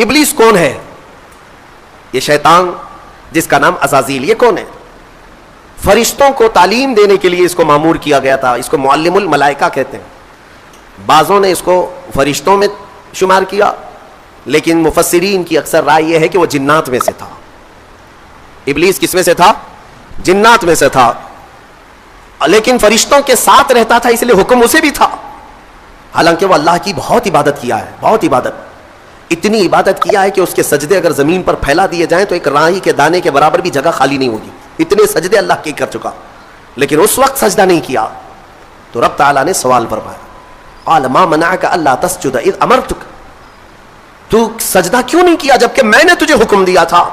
ابلیس کون ہے؟ یہ شیطان جس کا نام عزازیل، یہ کون ہے؟ فرشتوں کو تعلیم دینے کے لیے اس کو مامور کیا گیا تھا، اس کو معلم الملائکہ کہتے ہیں۔ بعضوں نے اس کو فرشتوں میں شمار کیا، لیکن مفسرین کی اکثر رائے یہ ہے کہ وہ جنات میں سے تھا۔ ابلیس کس میں سے تھا؟ جنات میں سے تھا، لیکن فرشتوں کے ساتھ رہتا تھا، اس لیے حکم اسے بھی تھا۔ حالانکہ وہ اللہ کی بہت عبادت کیا ہے، بہت عبادت، اتنی عبادت کیا ہے کہ اس کے سجدے اگر زمین پر پھیلا دیے جائیں تو ایک راہی کے دانے کے برابر بھی جگہ خالی نہیں ہوگی، اتنے سجدے اللہ کے کر چکا، لیکن اس وقت سجدہ نہیں کیا۔ تو رب تعالیٰ نے سوال فرمایا، قال ما منعک الا تسجد اذ امرتک، تو سجدہ کیوں نہیں کیا جبکہ میں نے تجھے حکم دیا تھا؟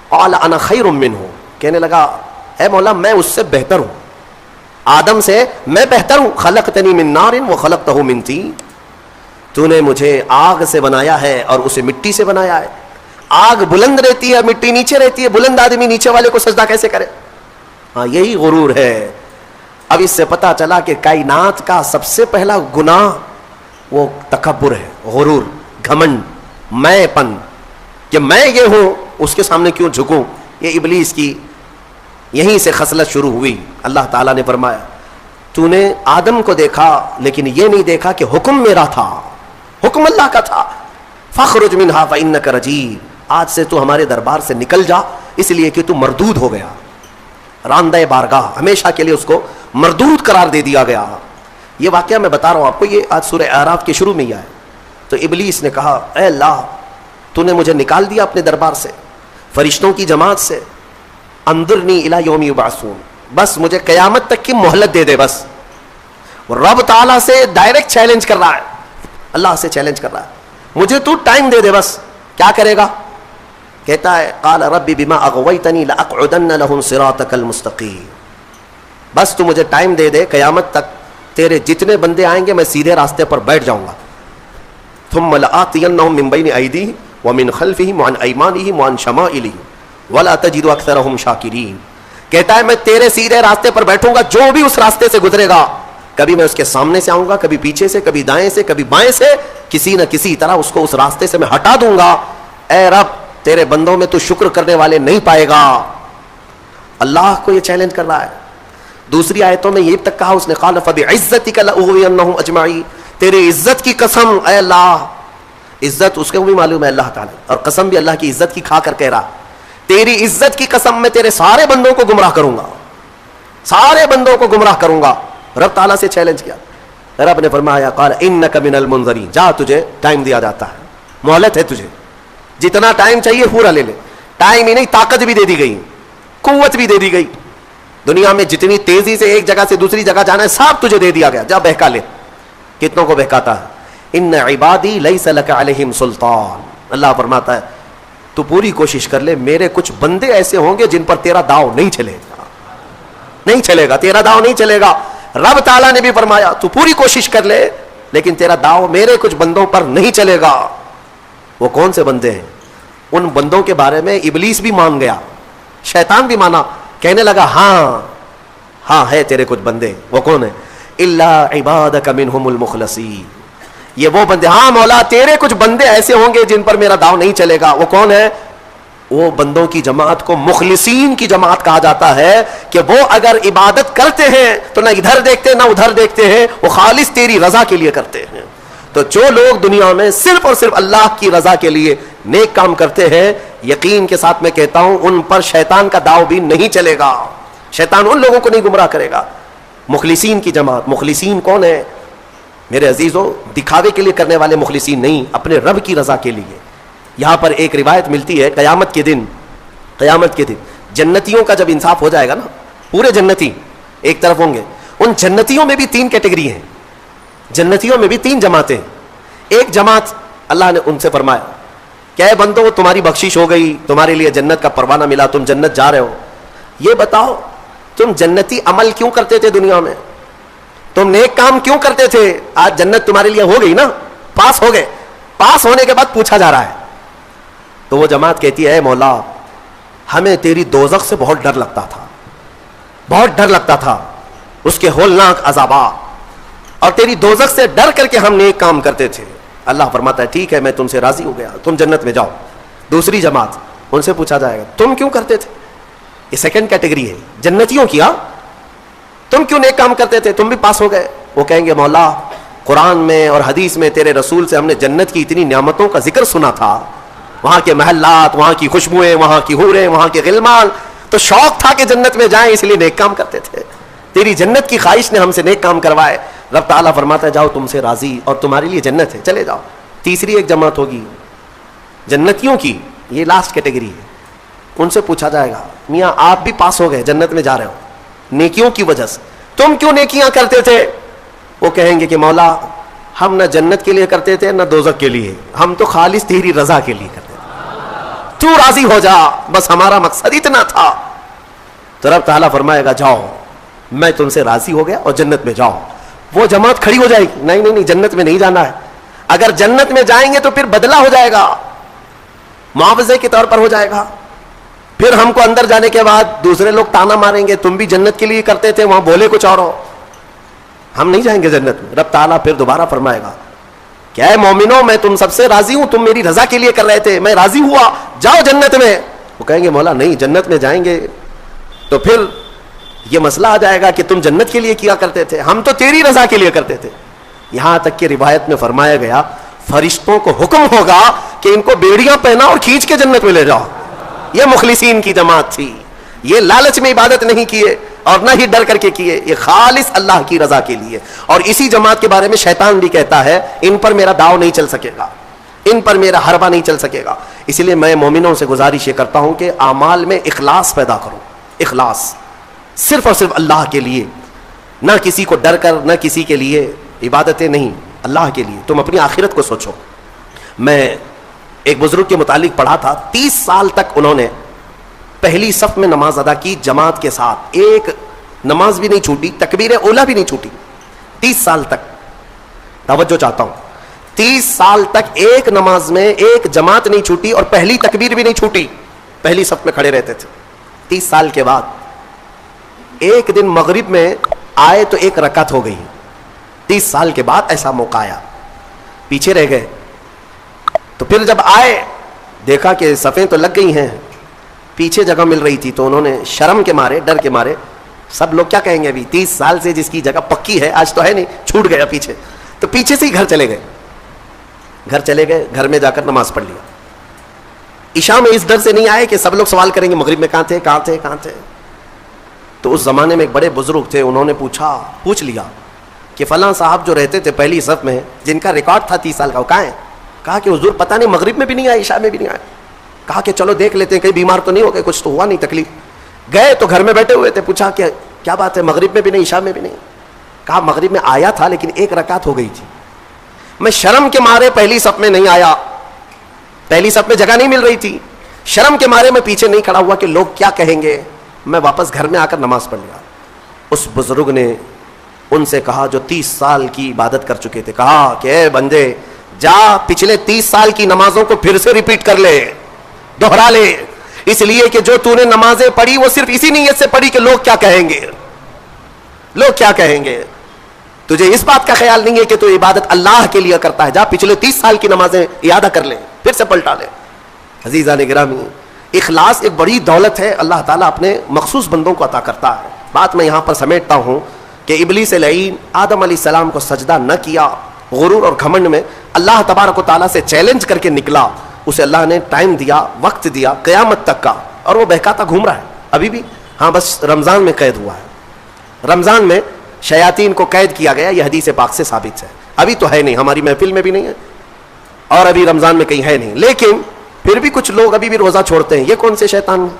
قال انا خیر منہ، کہنے لگا اے مولا میں اس سے بہتر ہوں، آدم سے میں بہتر ہوں، خلقتنی من نار وخلقتہ من طین، تو نے مجھے آگ سے بنایا ہے اور اسے مٹی سے بنایا ہے، آگ بلند رہتی ہے مٹی نیچے رہتی ہے، بلند آدمی نیچے والے کو سجدہ کیسے کرے؟ ہاں یہی غرور ہے۔ اب اس سے پتا چلا کہ کائنات کا سب سے پہلا گناہ وہ تکبر ہے، غرور، گھمنڈ، میں پن، کہ میں یہ ہوں اس کے سامنے کیوں جھکوں۔ یہ ابلیس کی یہیں سے خصلت شروع ہوئی۔ اللہ تعالیٰ نے فرمایا تو نے آدم کو دیکھا لیکن یہ نہیں دیکھا کہ حکم میرا تھا، حکم اللہ کا تھا، فاخرج منہا فانک رجیم، آج سے تو ہمارے دربار سے نکل جا، اس لیے کہ تو مردود ہو گیا، راندہ بارگاہ، ہمیشہ کے لیے اس کو مردود قرار دے دیا گیا۔ یہ واقعہ میں بتا رہا ہوں آپ کو، یہ آج سورہ اعراف کے شروع میں ہی آیا۔ تو ابلیس نے کہا اے اللہ تو نے مجھے نکال دیا اپنے دربار سے، فرشتوں کی جماعت سے، انظرنی الی یوم یبعثون، بس مجھے قیامت تک کی مہلت دے دے بس۔ رب تعالیٰ سے ڈائریکٹ چیلنج کر رہا ہے، اللہ سے چیلنج کر رہا ہے، مجھے تو ٹائم دے دے بس۔ کیا کرے گا؟ کہتا ہے قال رب بما اغویتنی لاقعدن لهم صراطک المستقیم، بس تو مجھے ٹائم دے دے، قیامت تک تیرے جتنے بندے آئیں گے میں سیدھے راستے پر بیٹھ جاؤں گا۔ ثم لآتینہم من بین ایدیہم ومن خلفہم وعن ایمانہم وعن شمائلہم ولا تجد اکثرہم شاکرین، کہتا ہے میں تیرے سیدھے راستے پر بیٹھوں گا، جو بھی اس راستے سے گزرے گا، کبھی میں اس کے سامنے سے آؤں گا، کبھی پیچھے سے، کبھی دائیں سے، کبھی بائیں سے، کسی نہ کسی طرح اس کو اس راستے سے میں ہٹا دوں گا۔ اے رب تیرے بندوں میں تو شکر کرنے والے نہیں پائے گا۔ اللہ کو یہ چیلنج کر رہا ہے۔ دوسری آیتوں میں یہ تک کہا اس نے قال فبعزتک لاغوینہم اجمعین، تیری عزت کی قسم اے اللہ، عزت اس کو بھی معلوم ہے اللہ تعالی، اور قسم بھی اللہ کی عزت کی کھا کر کہہ رہا، تیری عزت کی قسم میں تیرے سارے بندوں کو گمراہ کروں گا، سارے بندوں کو گمراہ کروں گا۔ رب تعالیٰ سے چیلنج کیا، رب نے فرمایا قال انک من المنظرین، جا تجھے ٹائم دیا جاتا ہے، مہلت ہے تجھے، جتنا ٹائم چاہیے پورا لے لے۔ ٹائم ہی نہیں، طاقت بھی دے دی گئی، قوت بھی دے دی گئی، دنیا میں جتنی تیزی سے ایک جگہ سے دوسری جگہ جانا ہے سب تجھے دے دیا گیا، جا بہکا لے۔ کتنوں کو بہکاتا ہے؟ ان عبادی لیس لک علیہم سلطان، اللہ فرماتا ہے تو پوری کوشش کر لے، میرے کچھ بندے ایسے ہوں گے جن پر تیرا داؤ نہیں چلے گا، نہیں چلے گا، تیرا داؤ نہیں چلے گا۔ رب تعالیٰ نے بھی فرمایا تو پوری کوشش کر لے لیکن تیرا داؤ میرے کچھ بندوں پر نہیں چلے گا۔ وہ کون سے بندے ہیں؟ ان بندوں کے بارے میں ابلیس بھی مان گیا، شیطان بھی مانا، کہنے لگا ہاں ہاں ہے تیرے کچھ بندے۔ وہ کون ہیں؟ الا عبادک منہم المخلصین، یہ وہ بندے، ہاں مولا تیرے کچھ بندے ایسے ہوں گے جن پر میرا داؤ نہیں چلے گا۔ وہ کون ہے؟ وہ بندوں کی جماعت کو مخلصین کی جماعت کہا جاتا ہے، کہ وہ اگر عبادت کرتے ہیں تو نہ ادھر دیکھتے نہ ادھر دیکھتے ہیں، وہ خالص تیری رضا کے لیے کرتے ہیں۔ تو جو لوگ دنیا میں صرف اور صرف اللہ کی رضا کے لیے نیک کام کرتے ہیں، یقین کے ساتھ میں کہتا ہوں ان پر شیطان کا داؤ بھی نہیں چلے گا، شیطان ان لوگوں کو نہیں گمراہ کرے گا۔ مخلصین کی جماعت، مخلصین کون ہے میرے عزیزوں؟ دکھاوے کے لیے کرنے والے مخلصین نہیں، اپنے رب کی رضا کے لیے۔ یہاں پر ایک روایت ملتی ہے قیامت کے دن جنتیوں کا جب انصاف ہو جائے گا نا، پورے جنتی ایک طرف ہوں گے، ان جنتیوں میں بھی 3 کیٹیگری ہیں، جنتیوں میں بھی 3 جماعتیں۔ ایک جماعت اللہ نے ان سے فرمایا کہ اے بندو تمہاری بخشش ہو گئی، تمہارے لیے جنت کا پروانہ ملا، تم جنت جا رہے ہو، یہ بتاؤ تم جنتی عمل کیوں کرتے تھے دنیا میں؟ تم نیک کام کیوں کرتے تھے؟ آج جنت تمہارے لیے ہو گئی نا، پاس ہو گئے، پاس ہونے کے بعد پوچھا جا رہا ہے۔ تو وہ جماعت کہتی ہے اے مولا ہمیں تیری دوزخ سے بہت ڈر لگتا تھا، بہت ڈر لگتا تھا، اس کے ہولناک عذابات، اور تیری دوزخ سے ڈر کر کے ہم نیک کام کرتے تھے۔ اللہ فرماتا ہے ٹھیک ہے میں تم سے راضی ہو گیا, تم جنت میں جاؤ. دوسری جماعت, ان سے پوچھا جائے گا تم کیوں کرتے تھے؟ یہ سیکنڈ کیٹیگری ہے جنتیوں کی. تم کیوں نیک کام کرتے تھے؟ تم بھی پاس ہو گئے. وہ کہیں گے مولا قرآن میں اور حدیث میں تیرے رسول سے ہم نے جنت کی اتنی نعمتوں کا ذکر سنا تھا, وہاں کے محلات, وہاں کی خوشبوئیں, وہاں کی حوریں, وہاں کے غلمان, تو شوق تھا کہ جنت میں جائیں, اس لیے نیک کام کرتے تھے. تیری جنت کی خواہش نے ہم سے نیک کام کروائے. رب تعالیٰ فرماتا ہے جاؤ تم سے راضی اور تمہارے لیے جنت ہے, چلے جاؤ. تیسری ایک جماعت ہوگی جنتیوں کی, یہ لاسٹ کیٹیگری ہے. ان سے پوچھا جائے گا میاں آپ بھی پاس ہو گئے, جنت میں جا رہے ہو نیکیوں کی وجہ سے, تم کیوں نیکیاں کرتے تھے؟ وہ کہیں گے کہ مولا ہم نہ جنت کے لیے کرتے تھے نہ دوزخ کے لیے, ہم تو خالص تیری رضا کے لیے کرتے تھے, تو راضی ہو جا, بس ہمارا مقصد اتنا تھا. تو رب تعالیٰ فرمائے گا جاؤ میں تم سے راضی ہو گیا اور جنت میں جاؤ. وہ جماعت کھڑی ہو جائے گی, نہیں نہیں نہیں جنت میں نہیں جانا ہے. اگر جنت میں جائیں گے تو پھر بدلہ ہو جائے گا, معاوضے کے طور پر ہو جائے گا. پھر ہم کو اندر جانے کے بعد دوسرے لوگ تانا ماریں گے تم بھی جنت کے لیے کرتے تھے, وہاں بولے کچھ اور ہو, ہم نہیں جائیں گے جنت میں. رب تعالیٰ پھر دوبارہ فرمائے گا کہ اے مومنو میں تم سب سے راضی ہوں, تم میری رضا کے لیے کر رہے تھے, میں راضی ہوا, جاؤ جنت میں. وہ کہیں گے مولا نہیں جنت میں جائیں گے تو پھر یہ مسئلہ آ جائے گا کہ تم جنت کے لیے کیا کرتے تھے, ہم تو تیری رضا کے لیے کرتے تھے. یہاں تک کہ روایت میں فرمایا گیا فرشتوں کو حکم ہوگا کہ ان کو بیڑیاں پہنا اور کھینچ کے جنت میں لے جاؤ. یہ مخلصین کی جماعت تھی, یہ لالچ میں عبادت نہیں کیے اور نہ ہی ڈر کر کے کیے, یہ خالص اللہ کی رضا کے لیے. اور اسی جماعت کے بارے میں شیطان بھی کہتا ہے ان پر میرا داؤ نہیں چل سکے گا, ان پر میرا حربہ نہیں چل سکے گا. اس لیے میں مومنوں سے گزارش یہ کرتا ہوں کہ اعمال میں اخلاص پیدا کرو, اخلاص صرف اور صرف اللہ کے لیے, نہ کسی کو ڈر کر, نہ کسی کے لیے عبادتیں نہیں, اللہ کے لیے. تم اپنی آخرت کو سوچو. میں ایک بزرگ کے متعلق پڑھا تھا 30 سال تک انہوں نے پہلی صف میں نماز ادا کی جماعت کے ساتھ, ایک نماز بھی نہیں چھوٹی, تکبیر اولا بھی نہیں چھوٹی. 30 سال تک, توجہ چاہتا ہوں, 30 سال تک ایک نماز میں ایک جماعت نہیں چھوٹی اور پہلی تکبیر بھی نہیں چھوٹی, پہلی صف میں کھڑے رہتے تھے. 30 سال کے بعد ایک دن مغرب میں آئے تو ایک رکعت ہو گئی. 30 سال کے بعد ایسا موقع آیا, پیچھے رہ گئے. تو پھر جب آئے دیکھا کہ صفیں تو لگ گئی ہیں, پیچھے جگہ مل رہی تھی, تو انہوں نے شرم کے مارے, ڈر کے مارے, سب لوگ کیا کہیں گے ابھی 30 سال سے جس کی جگہ پکی ہے آج تو ہے نہیں, چھوٹ گیا پیچھے, تو پیچھے سے ہی گھر چلے گئے. گھر چلے گئے, گھر میں جا کر نماز پڑھ لیا. عشاء میں اس ڈر سے نہیں آئے کہ سب لوگ سوال کریں گے مغرب میں کہاں تھے, کہاں تھے, کہاں تھے. تو اس زمانے میں ایک بڑے بزرگ تھے, انہوں نے پوچھ لیا کہ فلاں صاحب جو رہتے تھے پہلی صف میں, جن کا ریکارڈ تھا 30 سال کا, وہ کہاں ہیں؟ کہا کہ حضور پتہ نہیں مغرب میں بھی نہیں آئے, عشاء میں بھی نہیں آئے. کہا کہ چلو دیکھ لیتے ہیں کہیں بیمار تو نہیں ہو گئے, کچھ تو ہوا نہیں تکلیف. گئے تو گھر میں بیٹھے ہوئے تھے, پوچھا کہ کیا بات ہے مغرب میں بھی نہیں, عشاء میں بھی نہیں؟ کہا مغرب میں آیا تھا لیکن ایک رکعت ہو گئی تھی, میں شرم کے مارے پہلی صف میں نہیں آیا, پہلی صف میں جگہ نہیں مل رہی تھی, شرم کے مارے میں پیچھے نہیں کھڑا ہوا کہ لوگ کیا کہیں گے, میں واپس گھر میں آ کر نماز پڑھ لیا. اس بزرگ نے ان سے کہا جو 30 سال کی عبادت کر چکے تھے, کہا کہ اے بندے جا پچھلے 30 سال کی نمازوں کو پھر سے ریپیٹ کر لے, دوہرا لے, اس لیے کہ جو تو نے نمازیں پڑھی وہ صرف اسی نیت سے پڑھی کہ لوگ کیا کہیں گے, لوگ کیا کہیں گے. تجھے اس بات کا خیال نہیں ہے کہ تو عبادت اللہ کے لیے کرتا ہے, جا پچھلے 30 سال کی نمازیں اعادہ کر لے, پھر سے پلٹا لے. عزیزان گرامی, اخلاص ایک بڑی دولت ہے, اللہ تعالیٰ اپنے مخصوص بندوں کو عطا کرتا ہے. بات میں یہاں پر سمیٹتا ہوں کہ ابلیس لعین آدم علیہ السلام کو سجدہ نہ کیا, غرور اور گھمنڈ میں اللہ تبارک و تعالیٰ سے چیلنج کر کے نکلا, اسے اللہ نے ٹائم دیا, وقت دیا قیامت تک کا, اور وہ بہکاتا گھوم رہا ہے ابھی بھی. ہاں بس رمضان میں قید ہوا ہے, رمضان میں شیاطین کو قید کیا گیا, یہ حدیث پاک سے ثابت ہے. ابھی تو ہے نہیں, ہماری محفل میں بھی نہیں ہے اور ابھی رمضان میں کہیں ہے نہیں, لیکن پھر بھی کچھ لوگ ابھی بھی روزہ چھوڑتے ہیں. یہ کون سے شیطان ہیں,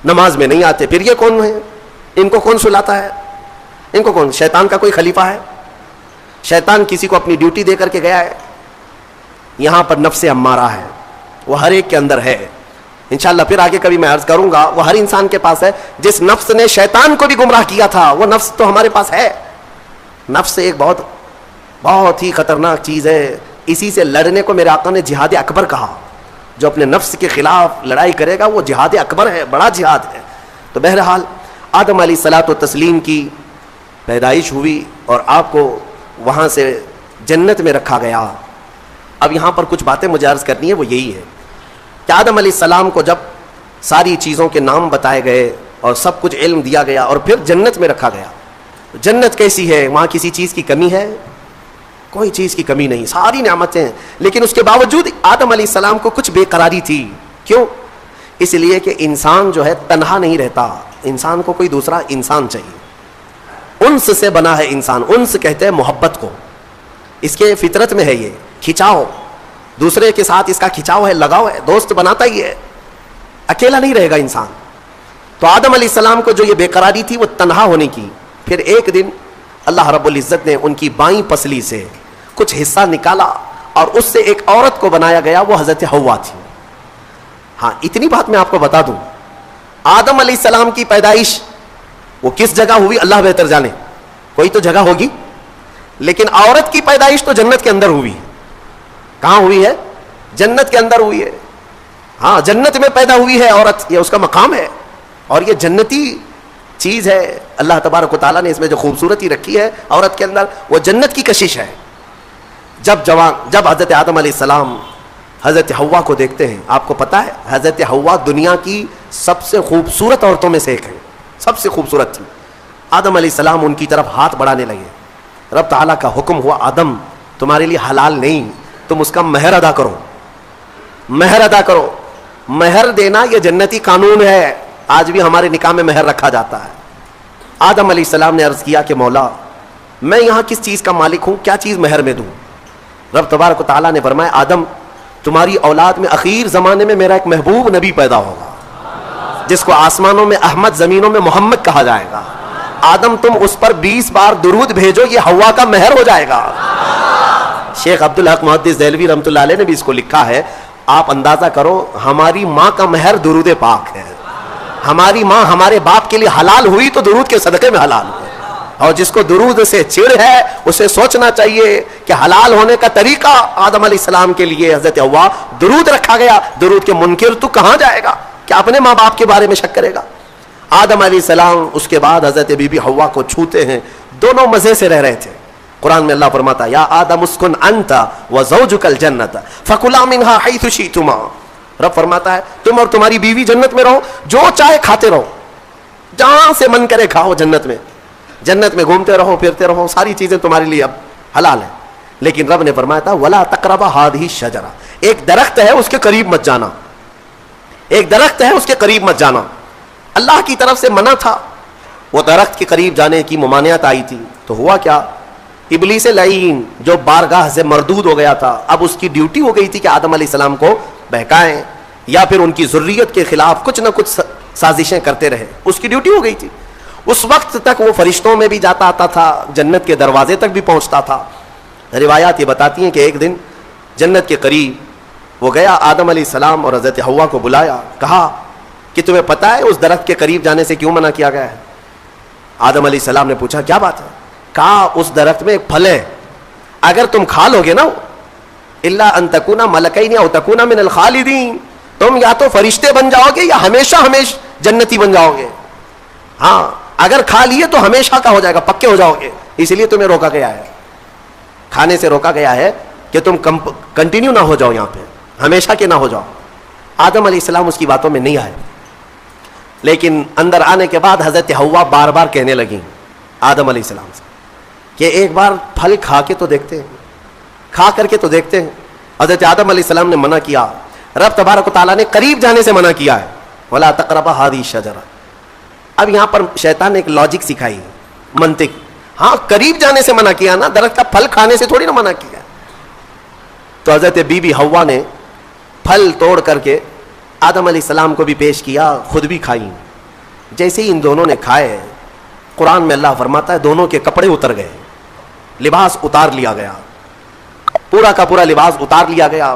نماز میں نہیں آتے, پھر یہ کون ہے, ان کو کون سلاتا ہے, ان کو کون, شیطان کا کوئی خلیفہ ہے؟ شیطان کسی کو اپنی ڈیوٹی دے کر کے گیا ہے؟ یہاں پر نفس امارہ ہے, وہ ہر ایک کے اندر ہے. انشاءاللہ پھر آگے کبھی میں عرض کروں گا, وہ ہر انسان کے پاس ہے. جس نفس نے شیطان کو بھی گمراہ کیا تھا وہ نفس تو ہمارے پاس ہے. نفس ایک بہت بہت ہی خطرناک چیز ہے, اسی سے لڑنے کو میرے آقا نے جہاد اکبر کہا. جو اپنے نفس کے خلاف لڑائی کرے گا وہ جہاد اکبر ہے, بڑا جہاد ہے. تو بہرحال آدم علیہ الصلوۃ والتسلیم کی پیدائش ہوئی اور آپ کو وہاں سے جنت میں رکھا گیا. اب یہاں پر کچھ باتیں مجھے عرض کرنی ہے, وہ یہی ہے کہ آدم علیہ السلام کو جب ساری چیزوں کے نام بتائے گئے اور سب کچھ علم دیا گیا اور پھر جنت میں رکھا گیا. جنت کیسی ہے؟ وہاں کسی چیز کی کمی ہے؟ کوئی چیز کی کمی نہیں, ساری نعمتیں ہیں. لیکن اس کے باوجود آدم علیہ السلام کو کچھ بے قراری تھی. کیوں؟ اس لیے کہ انسان جو ہے تنہا نہیں رہتا, انسان کو کوئی دوسرا انسان چاہیے. انس سے بنا ہے انسان, انس کہتے ہیں محبت کو, اس کے فطرت میں ہے یہ کھچاؤ, دوسرے کے ساتھ اس کا کھچاؤ ہے, لگاؤ ہے, دوست بناتا ہی ہے, اکیلا نہیں رہے گا انسان. تو آدم علیہ السلام کو جو یہ بے قراری تھی وہ تنہا ہونے کی. پھر ایک دن اللہ رب العزت نے ان کی بائیں پسلی سے کچھ حصہ نکالا اور اس سے ایک عورت کو بنایا گیا, وہ حضرت حوا تھی. ہاں اتنی بات میں آپ کو بتا دوں, آدم علیہ السلام کی پیدائش وہ کس جگہ ہوئی اللہ بہتر جانے, کوئی تو جگہ ہوگی, لیکن عورت کی پیدائش تو جنت کے اندر ہوئی. کہاں ہوئی ہے؟ جنت کے اندر ہوئی ہے. ہاں جنت میں پیدا ہوئی ہے عورت, یہ اس کا مقام ہے اور یہ جنتی چیز ہے. اللہ تبارک و تعالیٰ نے اس میں جو خوبصورتی رکھی ہے عورت کے اندر, وہ جنت کی کشش ہے. جب حضرت آدم علیہ السلام حضرت حوا کو دیکھتے ہیں, آپ کو پتا ہے حضرت حوا دنیا کی سب سے خوبصورت عورتوں میں سے ایک ہے, سب سے خوبصورت تھی. آدم علیہ السلام ان کی طرف ہاتھ بڑھانے لگے. رب تعالیٰ کا حکم ہوا, آدم تمہارے لیے حلال نہیں, تم اس کا مہر ادا کرو, مہر ادا کرو. مہر دینا یہ جنتی قانون ہے, آج بھی ہمارے نکاح میں مہر رکھا جاتا ہے. آدم علیہ السلام نے عرض کیا کہ مولا میں یہاں کس چیز کا مالک ہوں, کیا چیز مہر میں دوں؟ رب تبارک و تعالیٰ نے فرمایا آدم تمہاری اولاد میں اخیر زمانے میں میرا ایک محبوب نبی پیدا ہوگا جس کو آسمانوں میں احمد, زمینوں میں محمد کہا جائے گا. آدم تم اس پر 20 بار درود بھیجو, یہ حوا کا مہر ہو جائے گا. شیخ عبدالحق محدث دہلوی رحمۃ اللہ علیہ نے بھی اس کو لکھا ہے, آپ اندازہ کرو ہماری ماں کا مہر درود پاک ہے. ہماری ماں ہمارے باپ کے لیے حلال ہوئی تو درود کے صدقے میں حلال ہوئی. اور جس کو درود سے چڑ ہے اسے سوچنا چاہیے کہ حلال ہونے کا طریقہ آدم علیہ السلام کے لیے حضرت حوا درود رکھا گیا. درود کے منکر تو کہاں جائے گا, کیا اپنے ماں باپ کے بارے میں شک کرے گا؟ آدم علیہ السلام اس کے بعد حضرت بی بی حوا کو چھوتے ہیں, دونوں مزے سے رہ رہے تھے. قرآن میں اللہ فرماتا یا آدم اسکن انت وزوجک الجنت فکلا منہا حیث شئتما. رب فرماتا ہے تم اور تمہاری بیوی جنت میں رہو, جو چاہے کھاتے رہو, جہاں سے من کرے کھاؤ. جنت میں گھومتے رہو, پھرتے رہو, ساری چیزیں تمہارے لیے اب حلال ہیں. لیکن رب نے فرمایا تھا ولا تقربا هذه الشجرہ, ایک درخت ہے اس کے قریب مت جانا, ایک درخت ہے اس کے قریب مت جانا. اللہ کی طرف سے منع تھا. وہ درخت کے قریب جانے کی ممانعت آئی تھی تو ہوا کیا, ابلیس لعین جو بارگاہ سے مردود ہو گیا تھا, اب اس کی ڈیوٹی ہو گئی تھی کہ آدم علیہ السلام کو بہکائیں یا پھر ان کی ذریت کے خلاف کچھ نہ کچھ سازشیں کرتے رہے. اس کی ڈیوٹی ہو گئی تھی. اس وقت تک وہ فرشتوں میں بھی جاتا آتا تھا, جنت کے دروازے تک بھی پہنچتا تھا. روایات یہ بتاتی ہیں کہ ایک دن جنت کے قریب وہ گیا, آدم علیہ السلام اور حضرت حوا کو بلایا, کہا کہ تمہیں پتہ ہے اس درخت کے قریب جانے سے کیوں منع کیا گیا ہے؟ آدم علیہ السلام نے پوچھا کیا بات ہے؟ کہا اس درخت میں ایک پھل ہے, اگر تم کھا لو گے نا الا ان تکونا ملکین او تکونا من الخالدین, تم یا تو فرشتے بن جاؤ گے یا ہمیشہ جنتی بن جاؤ گے. ہاں اگر کھا لیے تو ہمیشہ کا ہو جائے گا, پکے ہو جاؤ گے. اس لیے تمہیں روکا گیا ہے, کھانے سے روکا گیا ہے کہ تم کنٹینیو نہ ہو جاؤ, یہاں پہ ہمیشہ کے نہ ہو جاؤ. آدم علیہ السلام اس کی باتوں میں نہیں آئے, لیکن اندر آنے کے بعد حضرت حوا بار بار کہنے لگیں آدم علیہ السلام سے کہ ایک بار پھل کھا کے تو دیکھتے ہیں, کھا کر کے تو دیکھتے ہیں. حضرت آدم علیہ السلام نے منع کیا. رب تبارک و تعالیٰ نے قریب جانے سے منع کیا ہے, ولا تقربا هذه الشجرہ. اب یہاں پر شیطان نے ایک لاجک سکھائی, منطق. ہاں قریب جانے سے منع کیا نا, درخت کا پھل کھانے سے تھوڑی نہ منع کیا. تو حضرت بی بی حوا نے پھل توڑ کر کے آدم علیہ السلام کو بھی پیش کیا, خود بھی کھائیں. جیسے ہی ان دونوں نے کھائے, قرآن میں اللہ فرماتا ہے دونوں کے کپڑے اتر گئے, لباس اتار لیا گیا, پورا کا پورا لباس اتار لیا گیا.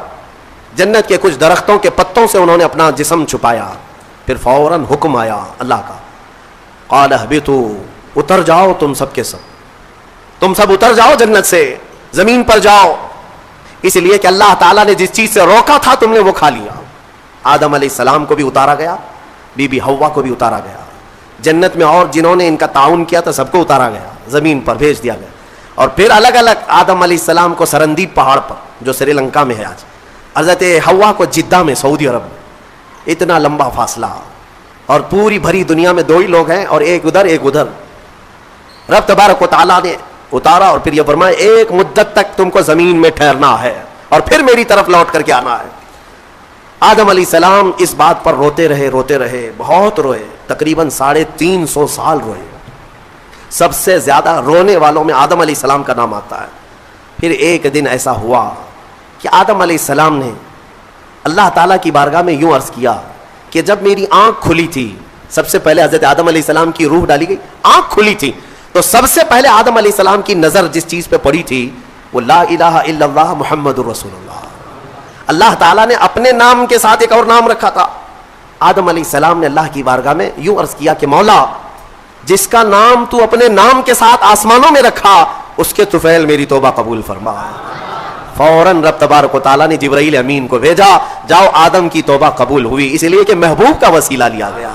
جنت کے کچھ درختوں کے پتوں سے انہوں نے اپنا جسم چھپایا. پھر فوراً حکم آیا اللہ کا, قال اہبطوا, اتر جاؤ تم سب کے سب, تم سب اتر جاؤ جنت سے, زمین پر جاؤ. اس لیے کہ اللہ تعالیٰ نے جس چیز سے روکا تھا تم نے وہ کھا لیا. آدم علیہ السلام کو بھی اتارا گیا, بی بی حوا کو بھی اتارا گیا. جنت میں اور جنہوں نے ان کا تعاون کیا تھا سب کو اتارا گیا, زمین پر بھیج دیا گیا. اور پھر الگ الگ آدم علیہ السلام کو سرندیپ پہاڑ پر جو سری لنکا میں ہے آج، حضرت حوا کو جدہ میں سعودی عرب میں، اتنا لمبا فاصلہ، اور پوری بھری دنیا میں 2 ہی لوگ ہیں اور ایک ادھر ایک ادھر. رب تبارک و تعالیٰ نے اتارا اور پھر یہ فرمایا ایک مدت تک تم کو زمین میں ٹھہرنا ہے اور پھر میری طرف لوٹ کر کے آنا ہے. آدم علیہ السلام اس بات پر روتے رہے، بہت روئے، تقریباً 350 سال روئے. سب سے زیادہ رونے والوں میں آدم علیہ السلام کا نام آتا ہے. پھر ایک دن ایسا ہوا کہ آدم علیہ السلام نے اللہ تعالیٰ کی بارگاہ میں یوں عرض کیا کہ جب میری آنکھ کھلی تھی، سب سے پہلے حضرت آدم علیہ السلام کی روح ڈالی گئی، آنکھ کھلی تھی تو سب سے پہلے آدم علیہ السلام کی نظر جس چیز پہ پڑی تھی وہ لا الہ الا اللہ محمد الرسول اللہ. اللہ تعالیٰ نے اپنے نام کے ساتھ ایک اور نام رکھا تھا. آدم علیہ السلام نے اللہ کی بارگاہ میں یوں عرض کیا کہ مولا، جس کا نام تو اپنے نام کے ساتھ آسمانوں میں رکھا اس کے طفیل میری توبہ قبول فرما. فوراً رب تبارک و تعالیٰ نے جبرائیل امین کو بھیجا، جاؤ آدم کی توبہ قبول ہوئی، اس لیے کہ محبوب کا وسیلہ لیا گیا.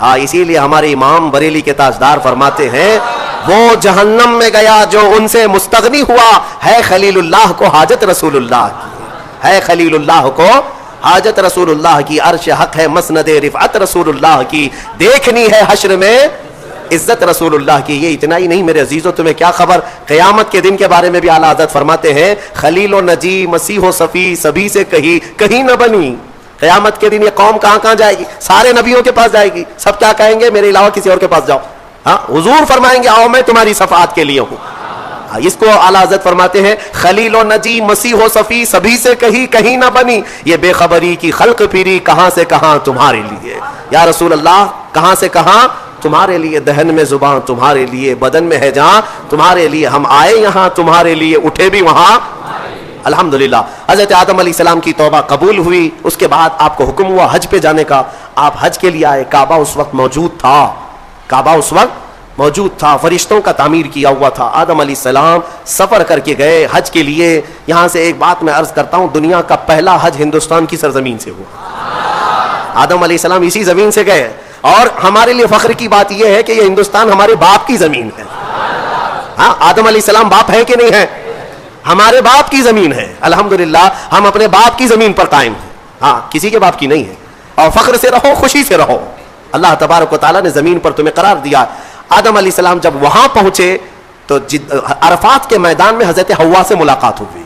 ہاں، اسی لیے ہمارے امام بریلی کے تاجدار فرماتے ہیں وہ جہنم میں گیا جو ان سے مستغنی ہوا، ہے خلیل اللہ کو حاجت رسول اللہ کی، ہے خلیل اللہ کو حاجت رسول اللہ کی، عرش حق ہے مسند رفعت رسول اللہ کی، دیکھنی ہے حشر میں عزت رسول اللہ کی. یہ اتنا ہی نہیں میرے عزیزوں، تمہیں کیا خبر، قیامت کے دن کے بارے میں بھی اعلیٰ حضرت فرماتے ہیں خلیل و نجی مسیح و صفی سبھی سے کہیں نہ بنی. قیامت کے دن یہ قوم کہاں جائے گی؟ سارے نبیوں کے پاس جائے گی. سب کیا کہیں گے؟ میرے علاوہ کسی اور کے پاس جاؤ. ہاں، حضور فرمائیں گے آؤ میں تمہاری شفاعت کے لیے ہوں. اس کو اعلیٰ حضرت فرماتے ہیں خلیل و نجی مسیح و صفی سبھی سے کہیں نہ بنی، یہ بے خبری کی خلق پھری کہاں سے کہاں تمہارے لیے. یا رسول اللہ، کہاں سے کہاں تمہارے لیے، دہن میں زبان تمہارے لیے، بدن میں ہے جہاں تمہارے لیے، ہم آئے یہاں تمہارے لیے، اٹھے بھی وہاں. الحمدللہ حضرت آدم علیہ السلام کی توبہ قبول ہوئی. اس کے بعد آپ کو حکم ہوا حج پہ جانے کا. آپ حج کے لیے آئے. کعبہ اس وقت موجود تھا، کعبہ اس وقت موجود تھا، فرشتوں کا تعمیر کیا ہوا تھا. آدم علیہ السلام سفر کر کے گئے حج کے لیے. یہاں سے ایک بات میں عرض کرتا ہوں، دنیا کا پہلا حج ہندوستان کی سرزمین سے ہوا. آدم علیہ السلام اسی زمین سے گئے، اور ہمارے لیے فخر کی بات یہ ہے کہ یہ ہندوستان ہمارے باپ کی زمین ہے. ہاں، آدم علیہ السلام باپ ہے کہ نہیں ہے؟ ہمارے باپ کی زمین ہے. الحمدللہ ہم اپنے باپ کی زمین پر قائم ہیں. ہاں، کسی کے باپ کی نہیں ہے. اور فخر سے رہو، خوشی سے رہو. اللہ تبارک و تعالیٰ نے زمین پر تمہیں قرار دیا. آدم علیہ السلام جب وہاں پہنچے تو عرفات کے میدان میں حضرت حوا سے ملاقات ہوئی.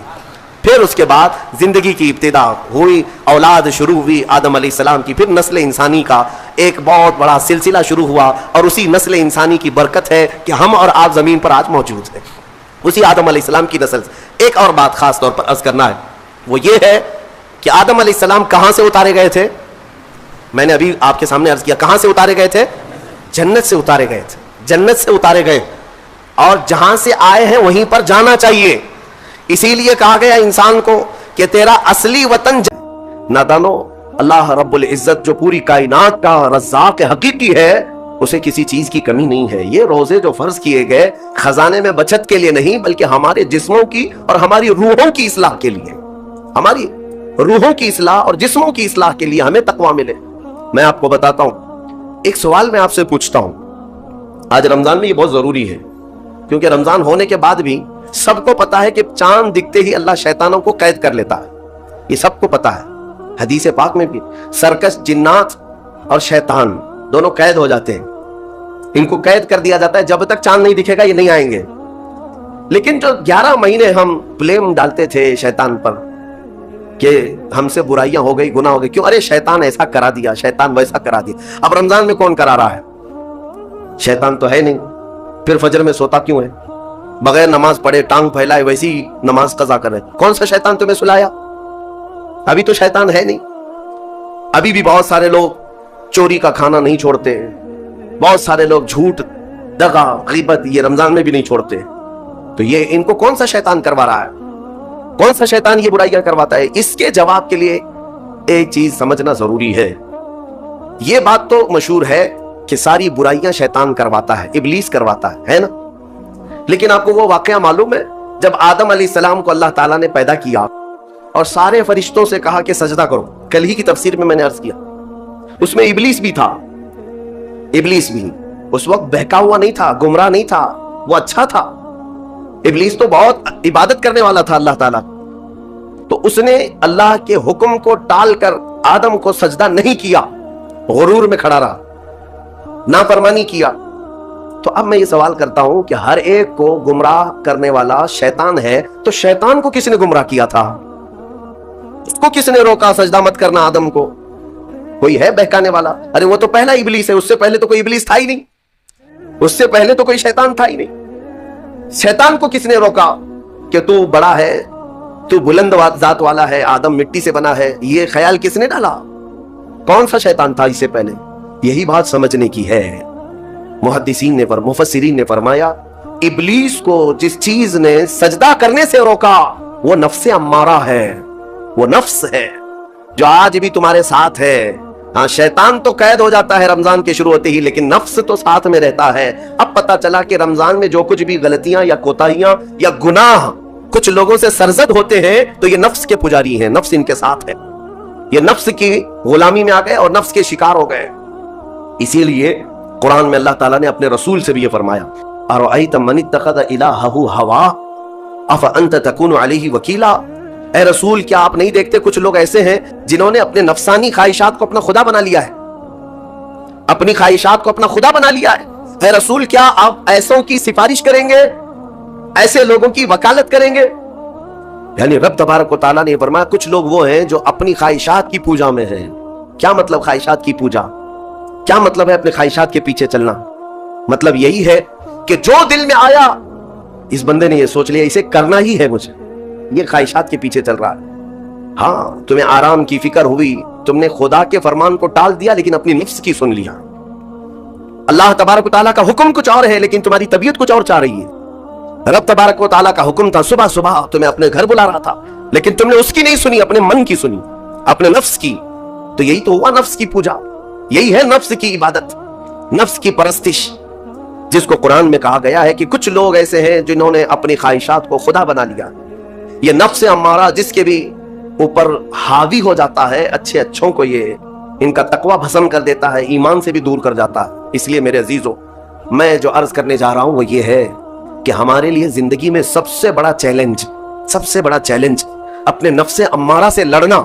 پھر اس کے بعد زندگی کی ابتدا ہوئی، اولاد شروع ہوئی آدم علیہ السلام کی. پھر نسل انسانی کا ایک بہت بڑا سلسلہ شروع ہوا، اور اسی نسل انسانی کی برکت ہے کہ ہم اور آپ زمین پر آج موجود ہیں. اسی آدم علیہ السلام کی نسل. ایک اور بات خاص طور پر عرض کرنا ہے، وہ یہ ہے کہ آدم علیہ السلام کہاں سے اتارے گئے تھے؟ میں نے ابھی آپ کے سامنے عرض کیا، کہاں سے اتارے گئے تھے؟ جنت سے اتارے گئے تھے. جنت سے اتارے گئے، اور جہاں سے آئے ہیں وہیں پر جانا چاہیے. اسی لیے کہا گیا انسان کو کہ تیرا اصلی وطن نادانو، اللہ رب العزت جو پوری کائنات کا رزاق حقیقی ہے، اسے کسی چیز کی کمی نہیں ہے. یہ روزے جو فرض کیے گئے خزانے میں بچت کے لیے نہیں، بلکہ ہمارے جسموں کی اور ہماری روحوں کی اصلاح کے لیے، ہماری روحوں کی اصلاح اور جسموں کی اصلاح کے لیے ہمیں تقویٰ ملے. میں آپ کو بتاتا ہوں، ایک سوال میں آپ سے پوچھتا ہوں. آج رمضان میں یہ بہت ضروری ہے، کیونکہ رمضان ہونے کے بعد بھی سب کو پتا ہے کہ چاند دکھتے ہی اللہ شیطانوں کو قید کر لیتا ہے. یہ سب کو پتا ہے. حدیث پاک میں بھی سرکش جنات اور شیطان دونوں قید ہو جاتے ہیں. ان کو قید کر دیا جاتا ہے، جب تک چاند نہیں دکھے گا یہ نہیں آئیں گے. لیکن جو 11 مہینے ہم بلیم ڈالتے تھے شیطان پر کہ ہم سے برائیاں ہو گئی، گناہ ہو گئی، کیوں؟ ارے شیطان ایسا کرا دیا، شیطان ویسا کرا دیا. اب رمضان میں کون کرا رہا ہے؟ شیطان تو ہے نہیں. پھر فجر میں سوتا کیوں ہے؟ بغیر نماز پڑھے ٹانگ پھیلائے ویسی نماز قضا کرے. کون سا شیطان تمہیں سلایا؟ ابھی تو شیطان ہے نہیں. ابھی بھی بہت سارے لوگ چوری کا کھانا نہیں چھوڑتے، بہت سارے لوگ جھوٹ، دغا، غیبت یہ رمضان میں بھی نہیں چھوڑتے. تو یہ ان کو کون سا شیطان کروا رہا ہے؟ کون سا شیطان یہ برائیاں کرواتا ہے؟ اس کے جواب کے لیے ایک چیز سمجھنا ضروری ہے. یہ بات تو مشہور ہے کہ ساری برائیاں شیطان کرواتا ہے، ابلیس کرواتا ہے نا. لیکن آپ کو وہ واقعہ معلوم ہے جب آدم علیہ السلام کو اللہ تعالیٰ نے پیدا کیا اور سارے فرشتوں سے کہا کہ سجدہ کرو؟ کل ہی کی تفسیر میں نے عرض کیا، اس میں ابلیس بھی تھا. ابلیس بھی اس وقت بہکا ہوا نہیں تھا، گمراہ نہیں تھا، وہ اچھا تھا. ابلیس تو بہت عبادت کرنے والا تھا اللہ تعالیٰ، تو اس نے اللہ کے حکم کو ٹال کر آدم کو سجدہ نہیں کیا، غرور میں کھڑا رہا، نافرمانی کیا۔ تو اب میں یہ سوال کرتا ہوں کہ ہر ایک کو گمراہ کرنے والا شیطان ہے، تو شیطان کو کس نے گمراہ کیا تھا؟ اس کو کس نے روکا سجدہ مت کرنا آدم کو؟ کوئی ہے بہکانے والا؟ ارے وہ تو پہلا ابلیس ہے، اس سے پہلے تو کوئی ابلیس تھا ہی نہیں، اس سے پہلے تو کوئی شیطان تھا ہی نہیں۔ شیطان کو کس نے روکا کہ تو بڑا ہے، تو بلند ذات والا ہے، آدم مٹی سے بنا ہے؟ یہ خیال کس نے ڈالا؟ کون سا شیطان تھا اس سے پہلے؟ یہی بات سمجھنے کی ہے۔ محدثین نے مفسرین نے فرمایا ابلیس کو جس چیز نے سجدہ کرنے سے روکا وہ نفس امارہ ہے، وہ نفس ہے جو آج بھی تمہارے ساتھ ہے۔ ہاں شیطان تو قید ہو جاتا ہے رمضان کے شروع ہوتے ہی، لیکن نفس تو ساتھ میں رہتا ہے۔ اب پتا چلا کہ رمضان میں جو کچھ بھی غلطیاں یا کوتاہیاں یا گناہ کچھ لوگوں سے سرزد ہوتے ہیں تو یہ نفس کے پجاری ہیں، نفس ان کے ساتھ ہے، یہ نفس کی غلامی میں آ گئے اور نفس کے شکار ہو گئے۔ اسی لیے قرآن میں اللہ تعالیٰ نے اپنے رسول سے بھی یہ فرمایا اَرَأَيْتَ مَنِ اتَّخَذَ إِلَٰهَهُ هَوَاهُ أَفَأَنْتَ تَكُونُ عَلَيْهِ وَكِيلًا، اے رسول کیا آپ نہیں دیکھتے کچھ لوگ ایسے ہیں جنہوں نے اپنے نفسانی خواہشات کو اپنا خدا بنا لیا ہے، اپنی خواہشات کو اپنا خدا بنا لیا ہے۔ اے رسول کیا آپ ایسوں کی سفارش کریں گے، ایسے لوگوں کی وکالت کریں گے؟ یعنی رب تبارک و تعالیٰ نے فرمایا کچھ لوگ وہ ہیں جو اپنی خواہشات کی پوجا میں ہیں۔ کیا مطلب خواہشات کی پوجا؟ کیا مطلب ہے اپنے خواہشات کے پیچھے چلنا؟ مطلب یہی ہے کہ جو دل میں آیا اس بندے نے یہ سوچ لیا اسے کرنا ہی ہے مجھے، یہ خواہشات کے پیچھے چل رہا ہے۔ ہاں تمہیں آرام کی فکر ہوئی، تم نے خدا کے فرمان کو ٹال دیا لیکن اپنی نفس کی سن لیا۔ اللہ تبارک و تعالیٰ کا حکم کچھ اور ہے لیکن تمہاری طبیعت کچھ اور چاہ رہی ہے۔ رب تبارک و تعالیٰ کا حکم تھا صبح صبح تمہیں اپنے گھر بلا رہا تھا لیکن تم نے اس کی نہیں سنی، اپنے من کی سنی، اپنے نفس کی۔ تو یہی تو ہوا نفس کی پوجا، یہی ہے نفس کی عبادت، نفس کی پرستش، جس کو قرآن میں کہا گیا ہے کہ کچھ لوگ ایسے ہیں جنہوں نے اپنی خواہشات کو خدا بنا لیا۔ یہ نفس امارہ جس کے بھی اوپر حاوی ہو جاتا ہے، اچھے اچھوں کو یہ ان کا تقوی بھسم کر دیتا ہے، ایمان سے بھی دور کر جاتا ہے۔ اس لیے میرے عزیزو میں جو عرض کرنے جا رہا ہوں وہ یہ ہے کہ ہمارے لیے زندگی میں سب سے بڑا چیلنج اپنے نفس امارہ سے لڑنا۔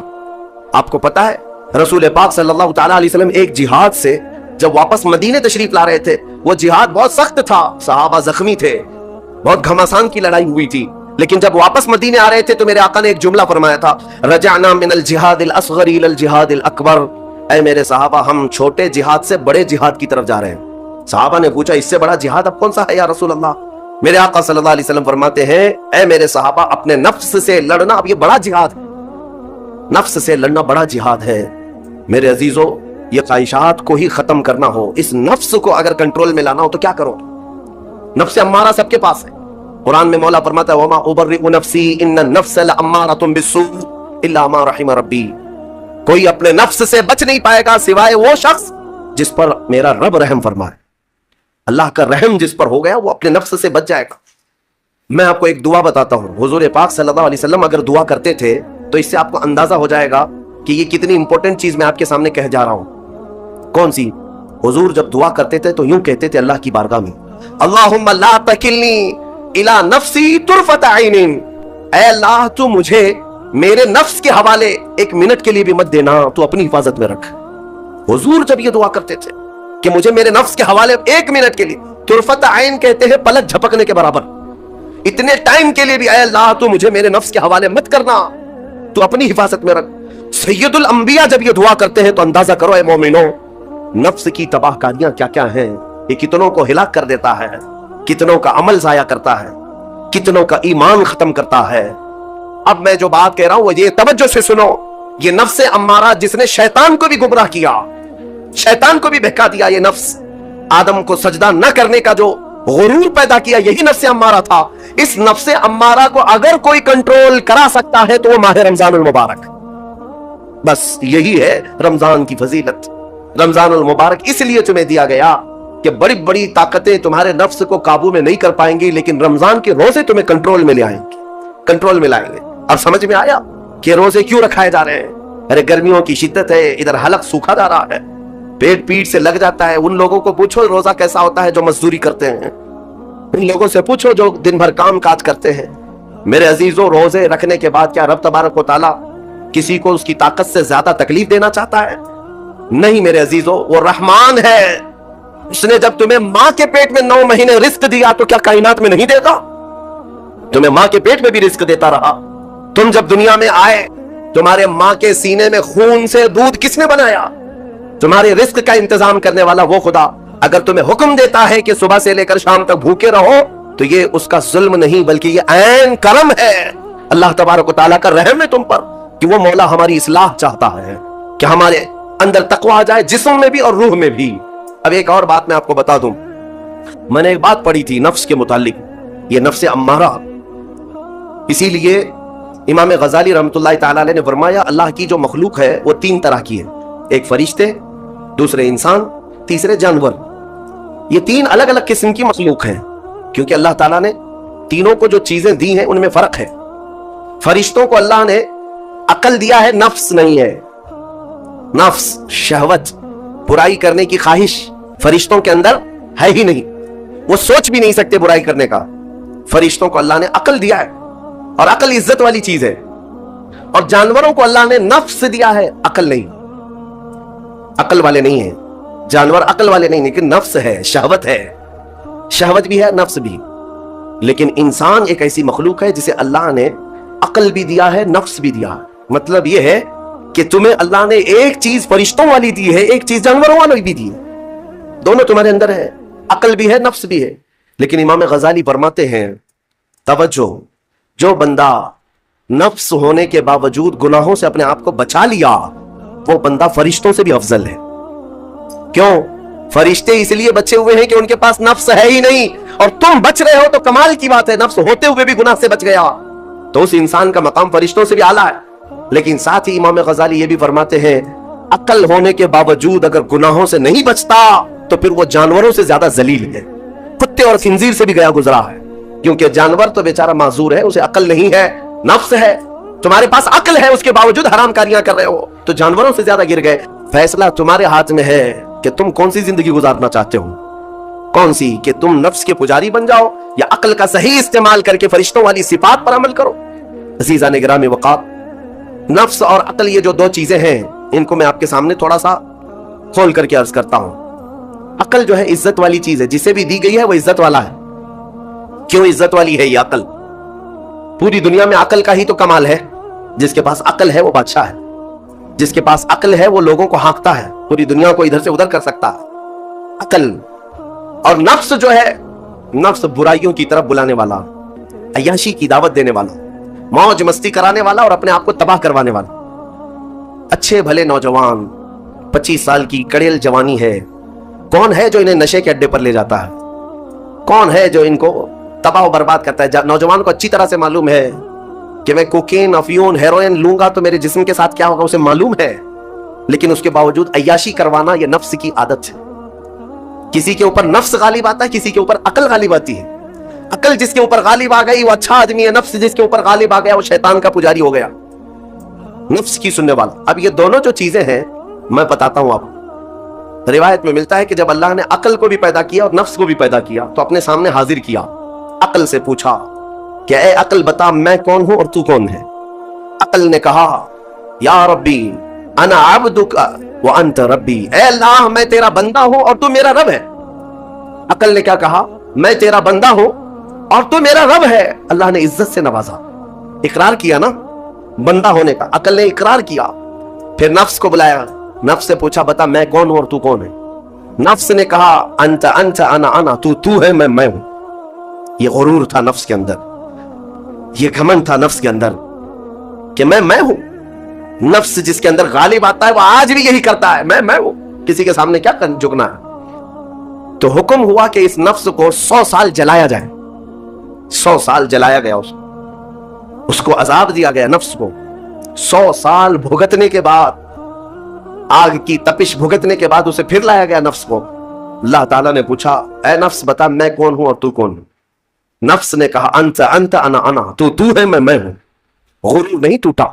آپ کو پتا ہے رسول پاک صلی اللہ تعالیٰ علیہ وسلم ایک جہاد سے جب واپس مدینے تشریف لا رہے تھے، وہ جہاد بہت سخت تھا، صحابہ زخمی تھے، بہت گھمسان کی لڑائی ہوئی تھی، لیکن جب واپس مدینے آ رہے تھے تو میرے آقا نے ایک جملہ فرمایا تھا رجعنا من الجہاد الاصغر الى الجہاد الاکبر، اے میرے صحابہ ہم چھوٹے جہاد سے بڑے جہاد کی طرف جا رہے ہیں۔ صحابہ نے پوچھا اس سے بڑا جہاد اب کون سا ہے یا رسول اللہ؟ میرے آقا صلی اللہ علیہ وسلم فرماتے ہیں اے میرے صحابہ اپنے نفس سے لڑنا اب یہ بڑا جہاد ہے، نفس سے لڑنا بڑا جہاد ہے۔ میرے عزیزو یہ خواہشات کو ہی ختم کرنا ہو، اس نفس کو اگر کنٹرول میں لانا ہو تو کیا کرو؟ نفس امارہ سب کے پاس ہے۔ قرآن میں مولا فرماتا ہے وَمَا أُبَرِّئُ نَفْسِي إِنَّ النَّفْسَ لَأَمَّارَةٌ بِالسُّوءِ إِلَّا مَا رَحِمَ رَبِّي، کوئی اپنے نفس سے بچ نہیں پائے گا سوائے وہ شخص جس پر میرا رب رحم فرمائے۔ اللہ کا رحم جس پر ہو گیا وہ اپنے نفس سے بچ جائے گا۔ میں آپ کو ایک دعا بتاتا ہوں، حضور پاک صلی اللہ علیہ وسلم اگر دعا کرتے تھے تو اس سے آپ کو اندازہ ہو جائے گا کہ یہ کتنی امپورٹنٹ چیز میں آپ کے سامنے کہہ جا رہا ہوں۔ کون سی؟ حضور جب دعا کرتے تھے تو یوں کہتے تھے اللہ کی بارگاہ میں اللہم لا تکلنی الی نفسی طرفت عین، اے اللہ تو مجھے میرے نفس کے حوالے ایک منٹ کے لیے بھی مت دینا، تو اپنی حفاظت میں رکھ۔ حضور جب یہ دعا کرتے تھے کہ مجھے میرے نفس کے حوالے ایک منٹ کے لیے، طرفت عین کہتے ہیں پلک جھپکنے کے برابر، اتنے ٹائم کے لیے بھی اے اللہ تو مجھے میرے نفس کے حوالے مت کرنا، تو اپنی حفاظت میں رکھ۔ سید الانبیاء جب یہ دعا کرتے ہیں تو اندازہ کرو اے مومنوں نفس کی تباہ کاریاں کیا کیا ہیں، یہ کتنوں کو ہلاک کر دیتا ہے، کتنوں کا عمل ضائع کرتا ہے، کتنوں کا ایمان ختم کرتا ہے۔ اب میں جو بات کہہ رہا ہوں وہ یہ توجہ سے سنو، یہ نفس امارہ جس نے شیطان کو بھی گمراہ کیا، شیطان کو بھی بہکا دیا، یہ نفس آدم کو سجدہ نہ کرنے کا جو غرور پیدا کیا یہی نفس امارہ تھا۔ اس نفس امارہ کو اگر کوئی کنٹرول کرا سکتا ہے تو وہ ماہ رمضان المبارک، بس یہی ہے رمضان کی فضیلت۔ رمضان المبارک اس لیے تمہیں دیا گیا کہ بڑی بڑی طاقتیں تمہارے نفس کو قابو میں نہیں کر پائیں گی، لیکن رمضان کے روزے تمہیں کنٹرول میں لے آئیں گے، کنٹرول میں لائیں گے۔ اب سمجھ میں آیا کہ روزے کیوں رکھائے جا رہے ہیں؟ ارے گرمیوں کی شدت ہے، ادھر حلق سوکھا جا رہا ہے، پیٹ سے لگ جاتا ہے۔ ان لوگوں کو پوچھو روزہ کیسا ہوتا ہے جو مزدوری کرتے ہیں، ان لوگوں سے پوچھو جو دن بھر کام کاج کرتے ہیں، میرے عزیزوں روزے رکھنے کے بعد کیا رب تبارک و تعالیٰ کسی کو اس کی طاقت سے زیادہ تکلیف دینا چاہتا ہے؟ نہیں میرے عزیزوں، وہ رحمان ہے، اس نے جب تمہیں ماں کے پیٹ میں 9 مہینے رزق دیا تو کیا کائنات میں نہیں دے گا؟ تمہیں ماں کے پیٹ میں بھی رزق دیتا رہا۔ تم جب دنیا میں آئے تمہارے ماں کے سینے میں خون سے دودھ کس نے بنایا؟ تمہارے رزق کا انتظام کرنے والا وہ خدا اگر تمہیں حکم دیتا ہے کہ صبح سے لے کر شام تک بھوکے رہو تو یہ اس کا ظلم نہیں بلکہ یہ عین کرم ہے، اللہ تبارک و تعالیٰ کا رحم ہے تم پر کہ وہ مولا ہماری اصلاح چاہتا ہے کہ ہمارے اندر تقوی آ جائے، جسم میں بھی اور روح میں بھی۔ اب ایک اور بات میں آپ کو بتا دوں، میں نے ایک بات پڑھی تھی نفس کے متعلق، یہ نفس امارہ، اسی لیے امام غزالی رحمۃ اللہ تعالی علیہ نے فرمایا اللہ کی جو مخلوق ہے وہ 3 طرح کی ہے، ایک فرشتے، دوسرے انسان، تیسرے جانور۔ یہ 3 الگ الگ قسم کی مخلوق ہیں کیونکہ اللہ تعالیٰ نے تینوں کو جو چیزیں دی ہیں ان میں فرق ہے۔ فرشتوں کو اللہ نے عقل دیا ہے، نفس نہیں ہے۔ نفس، شہوت، برائی کرنے کی خواہش فرشتوں کے اندر ہے ہی نہیں، وہ سوچ بھی نہیں سکتے برائی کرنے کا۔ فرشتوں کو اللہ نے عقل دیا ہے اور عقل عزت والی چیز ہے، اور جانوروں کو اللہ نے نفس دیا ہے، عقل نہیں۔ عقل والے نہیں ہیں جانور، عقل والے نہیں، لیکن نفس ہے، شہوت ہے، شہوت بھی ہے نفس بھی۔ لیکن انسان ایک ایسی مخلوق ہے جسے اللہ نے عقل بھی دیا ہے، نفس بھی دیا ہے۔ مطلب یہ ہے کہ تمہیں اللہ نے ایک چیز فرشتوں والی دی ہے، ایک چیز جانوروں والی بھی دی ہے، دونوں تمہارے اندر ہے، عقل بھی ہے، نفس بھی ہے۔ لیکن امام غزالی فرماتے ہیں توجہ، جو بندہ نفس ہونے کے باوجود گناہوں سے اپنے آپ کو بچا لیا وہ بندہ فرشتوں سے بھی افضل ہے۔ کیوں؟ فرشتے اس لیے بچے ہوئے ہیں کہ ان کے پاس نفس ہے ہی نہیں، اور تم بچ رہے ہو تو کمال کی بات ہے، نفس ہوتے ہوئے بھی گناہ سے بچ گیا تو اس انسان کا مقام فرشتوں سے بھی اعلیٰ ہے۔ لیکن ساتھ ہی امام غزالی یہ بھی فرماتے ہیں عقل ہونے کے باوجود اگر گناہوں سے نہیں بچتا تو پھر وہ جانوروں سے زیادہ ذلیل ہے، کتے اور خنزیر سے بھی گیا گزرا ہے، کیونکہ جانور تو بیچارہ معذور ہے، اسے عقل نہیں ہے، نفس ہے۔ تمہارے پاس عقل ہے، اس کے باوجود حرام کاریاں کر رہے ہو تو جانوروں سے زیادہ گر گئے۔ فیصلہ تمہارے ہاتھ میں ہے کہ تم کون سی زندگی گزارنا چاہتے ہو، کون سی، کہ تم نفس کے پجاری بن جاؤ یا عقل کا صحیح استعمال کر کے فرشتوں والی صفات پر عمل کرو۔ عزیزان گرامی وقار، نفس اور عقل یہ جو 2 چیزیں ہیں ان کو میں آپ کے سامنے تھوڑا سا کھول کر کے عرض کرتا ہوں۔ عقل جو ہے عزت والی چیز ہے، جسے بھی دی گئی ہے وہ عزت والا ہے۔ کیوں عزت والی ہے یہ عقل؟ پوری دنیا میں عقل کا ہی تو کمال ہے، جس کے پاس عقل ہے وہ بادشاہ ہے، جس کے پاس عقل ہے وہ لوگوں کو ہانکتا ہے، پوری دنیا کو ادھر سے ادھر کر سکتا ہے، عقل۔ اور نفس جو ہے، نفس برائیوں کی طرف بلانے والا، عیاشی کی دعوت دینے والا، موج مستی کرانے والا اور اپنے آپ کو تباہ کروانے والا۔ اچھے بھلے نوجوان، 25 سال کی کڑیل جوانی ہے، کون ہے جو انہیں نشے کے اڈے پر لے جاتا ہے؟ کون ہے جو ان کو تباہ و برباد کرتا ہے؟ نوجوان کو اچھی طرح سے معلوم ہے کہ میں کوکین، افیون، ہیروئن لوں گا تو میرے جسم کے ساتھ کیا ہوگا، اسے معلوم ہے، لیکن اس کے باوجود عیاشی کروانا یہ نفس کی عادت ہے۔ کسی کے اوپر نفس غالب آتا ہے، کسی کے اوپر عقل غالب آتی ہے۔ عقل جس کے اوپر غالب آ گئی وہ اچھا آدمی ہے، نفس جس کے اوپر غالب آ گیا وہ شیطان کا پجاری ہو گیا، نفس کی سننے والا۔ اب یہ دونوں جو چیزیں ہیں میں بتاتا ہوں آپ کو۔ روایت میں ملتا ہے کہ جب اللہ نے عقل کو بھی پیدا کیا اور نفس کو بھی پیدا کیا تو اپنے سامنے حاضر کیا، عقل سے پوچھا کہ اے عقل بتا میں کون ہوں اور تو کون ہے؟ عقل نے کہا یا ربی انا عبدک وانت ربی، اے اللہ میں تیرا بندہ ہوں اور تو میرا رب ہے۔ عقل نے کیا کہا؟ میں تیرا بندہ ہوں اور تو میرا رب ہے۔ اللہ نے عزت سے نوازا، اقرار کیا نا بندہ ہونے کا، عقل نے اقرار کیا۔ پھر نفس کو بلایا، نفس سے پوچھا بتا میں کون ہوں اور تو کون ہے؟ نفس نے کہا انت انت انا انا، تو ہے میں ہوں۔ یہ غرور تھا نفس کے اندر، یہ گھمنڈ تھا نفس کے اندر کہ میں ہوں۔ نفس جس کے اندر غالب آتا ہے وہ آج بھی یہی کرتا ہے، میں ہوں، کسی کے سامنے کیا جھکنا ہے۔ تو حکم ہوا کہ اس نفس کو 100 سال جلایا جائے، 100 سال جلایا گیا، اس کو عذاب دیا گیا نفس کو۔ 100 سال بھگتنے کے بعد، آگ کی تپش بھگتنے کے بعد اسے پھر لایا گیا نفس کو۔ اللہ تعالیٰ نے پوچھا اے نفس بتا میں کون ہوں اور تو کون ہوں؟ نفس نے کہا انت انت انا انا، تو ہے میں ہوں۔ غرور نہیں ٹوٹا،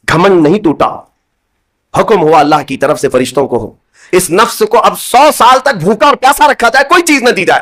گھمنڈ نہیں ٹوٹا۔ حکم ہوا اللہ کی طرف سے فرشتوں کو، اس نفس کو اب 100 سال تک بھوکا اور پیاسا رکھا جائے، کوئی چیز نہ دی جائے۔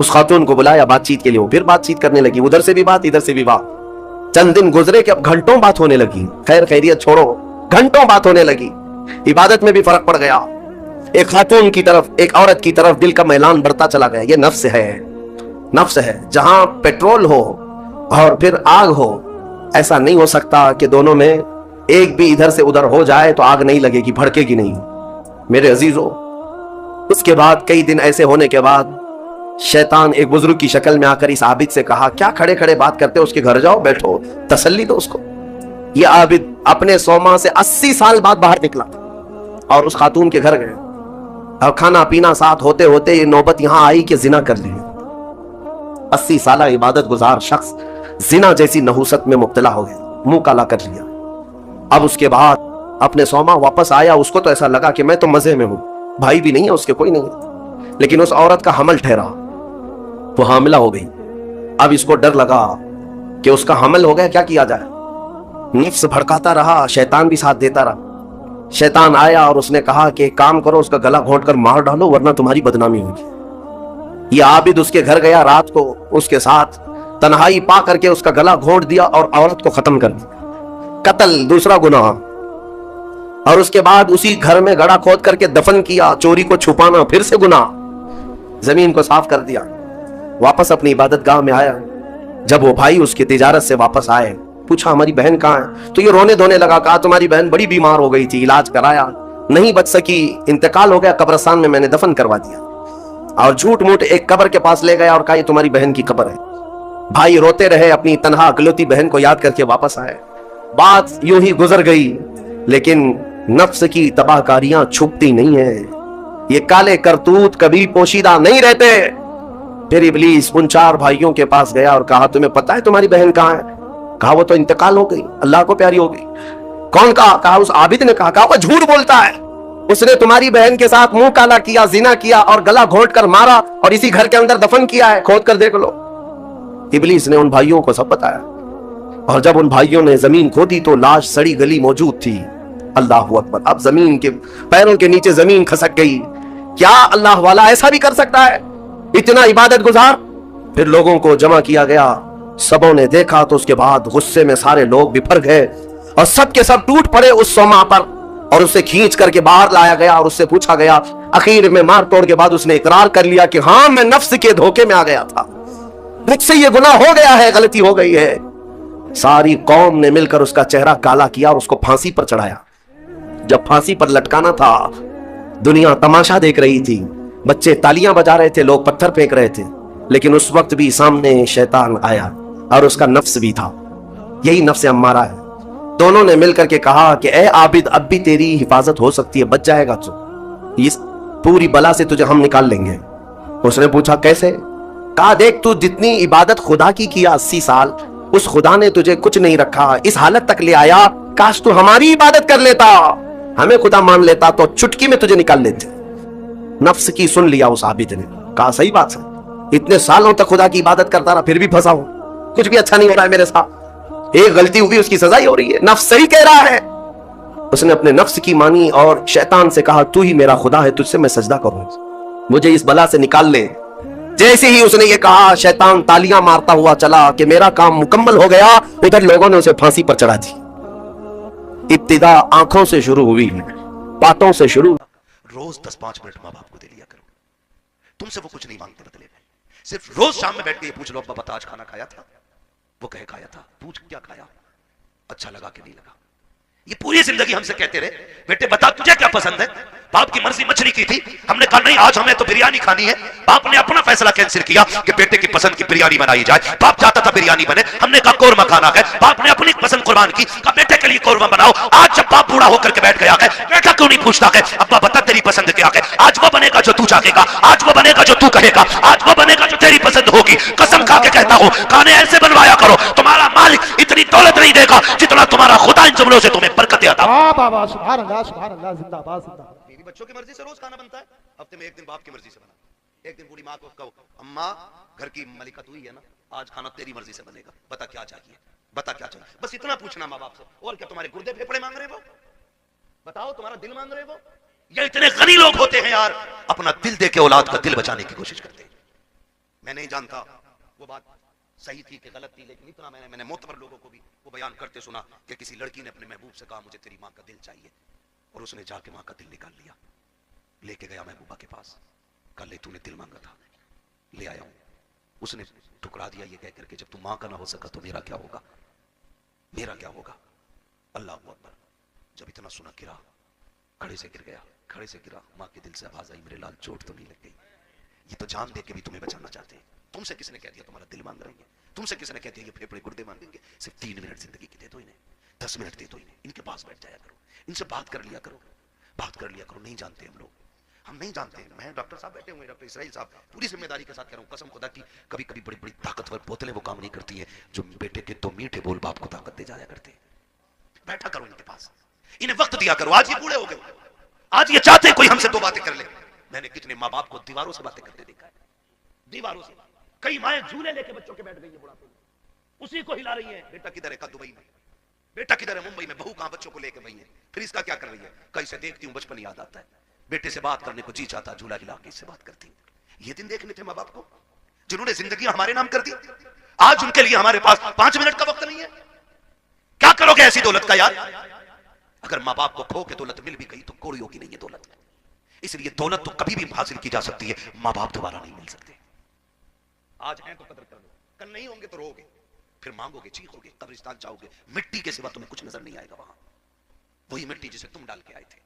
اس خاتون کو بلایا بات چیت کے لیے، وہ پھر بات چیت کرنے لگی، ادھر سے بھی بات ادھر سے بھی بات. چند دن گزرے کہ اب گھنٹوں بات ہونے لگی. خیر خیریت چھوڑو، گھنٹوں بات ہونے لگی. عبادت میں بھی فرق پڑ گیا. ایک خاتون کی طرف، ایک عورت کی طرف دل کا میلان بڑھتا چلا گیا. یہ نفس ہے، نفس ہے. جہاں پیٹرول ہو اور پھر آگ ہو، ایسا نہیں ہو سکتا کہ دونوں میں ایک بھی ادھر سے ادھر ہو جائے تو آگ نہیں لگے گی، بھڑکے گی نہیں میرے عزیزو. اس کے بعد کئی دن ایسے ہونے کے بعد شیطان ایک بزرگ کی شکل میں آ کر اس عابد سے کہا، کیا کھڑے کھڑے بات کرتے ہو، اس کے گھر جاؤ، بیٹھو، تسلی دو اس کو. یہ عابد اپنے سوما سے 80 سال بعد باہر نکلا اور اس خاتون کے گھر گئے، اور کھانا پینا ساتھ ہوتے ہوتے یہ نوبت یہاں آئی کہ زنا کر لی. 80 سالہ عبادت گزار شخص زنا جیسی نحوست میں مبتلا ہو گیا، منہ کالا کر لیا. اب اس کے بعد اپنے سوما واپس آیا. اس کو تو ایسا لگا کہ میں تو مزے میں ہوں، بھائی بھی نہیں ہے اس کے، کوئی نہیں ہے. لیکن اس عورت کا حمل ٹھہرا، وہ حاملہ ہو گئی. اب اس کو ڈر لگا کہ اس کا حمل ہو گیا، کیا کیا جائے. نفس بھڑکاتا رہا، شیطان بھی ساتھ دیتا رہا. شیطان آیا اور اس نے کہا کہ ایک کام کرو، اس کا گلا گھونٹ کر مار ڈالو ورنہ تمہاری بدنامی ہوگی. یہ عابد اس کے گھر گیا، رات کو اس کے ساتھ تنہائی پا کر کے اس کا گلا گھونٹ دیا اور عورت کو ختم کر دیا. قتل دوسرا گناہ. اور اس کے بعد اسی گھر میں گڑھا کھود کر کے دفن کیا. چوری کو چھپانا پھر سے گناہ. زمین کو صاف کر دیا. واپس اپنی عبادت گاہ میں آیا. جب وہ بھائی اس کی تجارت سے واپس آئے، پوچھا ہماری بہن کہاں ہے، تو یہ رونے دھونے لگا. کہا تمہاری بہن بڑی بیمار ہو گئی تھی، علاج کرایا، نہیں بچ سکی، انتقال ہو گیا، قبرستان میں نے دفن کروا دیا. اور جھوٹ موٹ ایک قبر کے پاس لے گیا اور کہا یہ تمہاری بہن کی قبر ہے. بھائی روتے رہے، اپنی تنہا اکلوتی بہن کو یاد کر کے واپس آئے. بات یوں ہی گزر گئی، لیکن نفس کی تباہ کاریاں چھپتی نہیں ہیں. یہ کالے کرتوت کبھی پوشیدہ نہیں رہتے. پھر ابلیس ان 4 بھائیوں کے پاس گیا اور کہا تمہیں پتا ہے تمہاری بہن کہاں ہے؟ کہا وہ تو انتقال ہو گئی، اللہ کو پیاری ہو گئی. کون کہا؟ کہا اس عابد نے کہا. کہا وہ جھوٹ بولتا ہے، اس نے تمہاری بہن کے ساتھ منہ کالا کیا، زنا کیا اور گلا گھونٹ کر مارا اور اسی گھر کے اندر دفن کیا ہے، کھود کر دیکھ لو. ابلیس نے ان بھائیوں کو سب بتایا. اور جب ان بھائیوں نے زمین کھودی تو لاش سڑی گلی موجود تھی. اللہ اکبر. اب زمین کے پیروں کے نیچے زمین کھسک گئی. کیا اللہ والا ایسا بھی کر سکتا ہے، اتنا عبادت گزار؟ پھر لوگوں کو جمع کیا گیا، سبوں نے دیکھا تو اس کے بعد غصے میں سارے لوگ بپھر گئے اور سب کے سب ٹوٹ پڑے اس سوما پر، اور اسے کھینچ کر کے باہر لایا گیا اور اس سے پوچھا گیا. اخیر میں مار توڑ کے بعد اس نے اقرار کر لیا کہ ہاں میں نفس کے دھوکے میں آ گیا تھا، مجھ سے یہ گناہ ہو گیا ہے، غلطی ہو گئی ہے. ساری قوم نے مل کر اس کا چہرہ کالا کیا اور اس کو پھانسی پر چڑھایا. جب پھانسی پر لٹکانا تھا، دنیا تماشا دیکھ رہی تھی، بچے تالیاں بجا رہے تھے، لوگ پتھر پھینک رہے تھے. لیکن اس وقت بھی سامنے شیطان آیا اور اس کا نفس بھی تھا، یہی نفس امارہ ہے. دونوں نے مل کر کے کہا کہ اے عابد اب بھی تیری حفاظت ہو سکتی ہے، بچ جائے گا تو، اس پوری بلا سے تجھے ہم نکال لیں گے. اس نے پوچھا کیسے؟ کہا دیکھ تو جتنی عبادت خدا کی کیا 80 سال، اس خدا نے تجھے کچھ نہیں رکھا، اس حالت تک لے آیا. کاش تو ہماری عبادت کر لیتا، ہمیں خدا مان لیتا تو چٹکی میں تجھے نکال لیتے. نفس کی سن لیا اس عابد نے. کہا صحیح بات ہے، اتنے سالوں تک خدا کی عبادت کرتا رہا پھر بھی پھنسا ہوں، کچھ بھی اچھا نہیں ہو رہا ہے میرے ساتھ، ایک غلطی ہوئی اس کی سزا ہی ہو رہی ہے. نفس صحیح کہہ رہا ہے. اس نے اپنے نفس کی مانی اور شیطان سے کہا تو ہی میرا خدا ہے، تجھ سے میں سجدہ کروں، مجھے اس بلا سے نکال لے. جیسے ہی اس نے یہ کہا، شیطان تالیاں مارتا ہوا چلا کہ میرا کام مکمل ہو گیا. ادھر لوگوں نے اسے پھانسی پر چڑھا دی. ابتدا آنکھوں سے شروع ہوئی، باتوں سے شروع. روز 10-5 منٹ ماں باپ کو دے لیا کرو، تم سے وہ کچھ نہیں مانگتے بدلے میں. صرف روز شام میں بیٹھ کے یہ پوچھ لو ابا بتا آج کھانا کھایا تھا؟ وہ کہے کھایا تھا. پوچھ کیا کھایا، اچھا لگا کہ نہیں لگا. یہ پوری زندگی ہم سے کہتے رہے بیٹے بتا تجھے کیا پسند ہے. باپ کی مرضی مچھلی کی تھی، ہم نے کہا نہیں آج ہمیں تو بریانی کھانی ہے. باپ نے اپنا فیصلہ کینسل کیا کہ بیٹے کی پسند کی بریانی بنائی جائے. باپ چاہتا تھا بریانی بنے، ہم نے کہا قورمہ کھانا ہے. باپ نے اپنی پسند قربان کی، کہا بیٹے کے لیے قورمہ بناؤ. آج جب باپ بوڑھا ہو کر کے بیٹھ گیا ہے، بیٹا کیوں نہیں پوچھتا ہے ابا بتا تیری پسند کیا ہے؟ آج وہ بنے گا جو تو چاہے گا، آج وہ بنے گا جو تو کہے گا، آج وہ بنے گا جو تیری پسند ہوگی. قسم کھا کے کہتا ہوں کھانے ایسے بنوایا کرو، تمہارا مالک اتنی دولت نہیں دے گا جتنا تمہارا خدا ان جملوں سے تمہیں برکتیں عطا. بابا سبحان اللہ سبحان اللہ، زندہ باد زندہ باد. بیوی بچوں کی مرضی سے روز کھانا بنتا ہے، ہفتے میں ایک دن باپ کی مرضی سے بنا. ایک دن بوڑھی ماں کو کہو اماں گھر کی ملکہ تو ہی ہے نا، آج کھانا تیری مرضی سے بنے گا، بتا کیا چاہیے، بتا کیا چاہیے. بس اتنا پوچھنا ماں باپ سے. اور کیا تمہارے گردے پھیپڑے مانگ رہے وہ؟ بتاؤ تمہارا دل مانگ رہے وہ؟ یا اتنے غنی لوگ ہوتے ہیں یار اپنا دل دے کے اولاد کا دل بچانے کی کوشش کرتے ہیں. میں نہیں جانتا وہ بات صحیح تھی کہ غلط تھی، لیکن اتنا میں نے معتبر لوگوں کو بھی وہ بیان کرتے سنا کہ کسی لڑکی نے اپنے محبوب سے کہا مجھے تیری ماں کا دل چاہیے، اور اس نے جا کے ماں کا دل نکال لیا، لے کے گیا محبوبہ کے پاس، کہا لے تو نے دل مانگا تھا لے آیا ہوں۔ اس نے ٹھکرا دیا یہ کہہ کر کے جب تم ماں کا نہ ہو سکا تو میرا کیا ہوگا، میرا کیا ہوگا۔ اللہ اکبر۔ جب اتنا سنا گرا، کھڑے سے گر گیا، کھڑے سے گرا، ماں کے دل سے آواز آئی میرے لال چوٹ تو نہیں لگ گئی، یہ تو جان دے کے بھی تمہیں بچانا چاہتے ہیں، تم سے کس نے کہہ دیا تمہارا دل مانگ رہے ہیں، تم سے کس نے کہہ دیا یہ پھیپھڑے گردے مانگیں گے، صرف 3 منٹ زندگی کی دے دو انہیں، 10 منٹ دے دو انہیں، ان کے پاس بیٹھ جایا کرو، ان سے بات کر لیا کرو، بات کر لیا کرو۔ نہیں جانتے ہم نہیں جانتے، میں ڈاکٹر صاحب بیٹھے ہوئے، ڈاکٹر اسرائیل صاحب، پوری ذمہ داری کے ساتھ کہہ رہا ہوں، قسم خدا کی، کبھی کبھی بڑی بڑی طاقتور بوتلیں وہ کام نہیں کرتی ہیں جو بیٹے کے تو میٹھے بول باپ کو طاقت دے جایا کرتے ہیں۔ بیٹھا کرو ان کے پاس، انہیں وقت دیا کرو۔ آج یہ بوڑھے ہو گئے، آج یہ چاہتے ہیں کوئی ہم سے 2 باتیں کر لے۔ میں نے کتنے ماں باپ کو دیواروں سے باتیں کرتے دیکھا ہے، دیواروں سے۔ کئی مائیں جھولے لے کے بچوں کے بیٹھ گئی ہیں بڑھاپے میں، اسی کو ہلا رہی ہیں، بیٹا کدھر ہے، کا دبئی میں، بیٹا کدھر ہے، ممبئی میں، بہو کہاں بچوں کو لے کے گئی ہے، پھر اس کا کیا کر رہی ہے، کہیں سے دیکھتی ہوں بچپن یاد آتا ہے، بیٹے سے بات کرنے کو جی چاہتا، جھولا ہلا کے اس سے بات کرتی۔ یہ دن دیکھنے تھے ماں باپ کو جنہوں نے زندگی ہمارے نام کر دی۔ آج ان کے لیے ہمارے پاس 5 منٹ کا وقت نہیں ہے۔ کیا کرو گے ایسی دولت کا یار؟ اگر ماں باپ کو کھو کے دولت مل بھی گئی تو کوڑیوں کی نہیں ہے دولت۔ اس لیے دولت تو کبھی بھی حاصل کی جا سکتی ہے، ماں باپ دوبارہ نہیں مل سکتے۔ آج ہیں تو قدر کر لو، کل نہیں ہوں گے تو رو گے، پھر مانگو گے، چیخو گے، قبرستان جاؤ گے، مٹی کے سوا تمہیں کچھ نظر نہیں آئے گا وہاں، وہی مٹی جسے تم ڈال کے آئے تھے،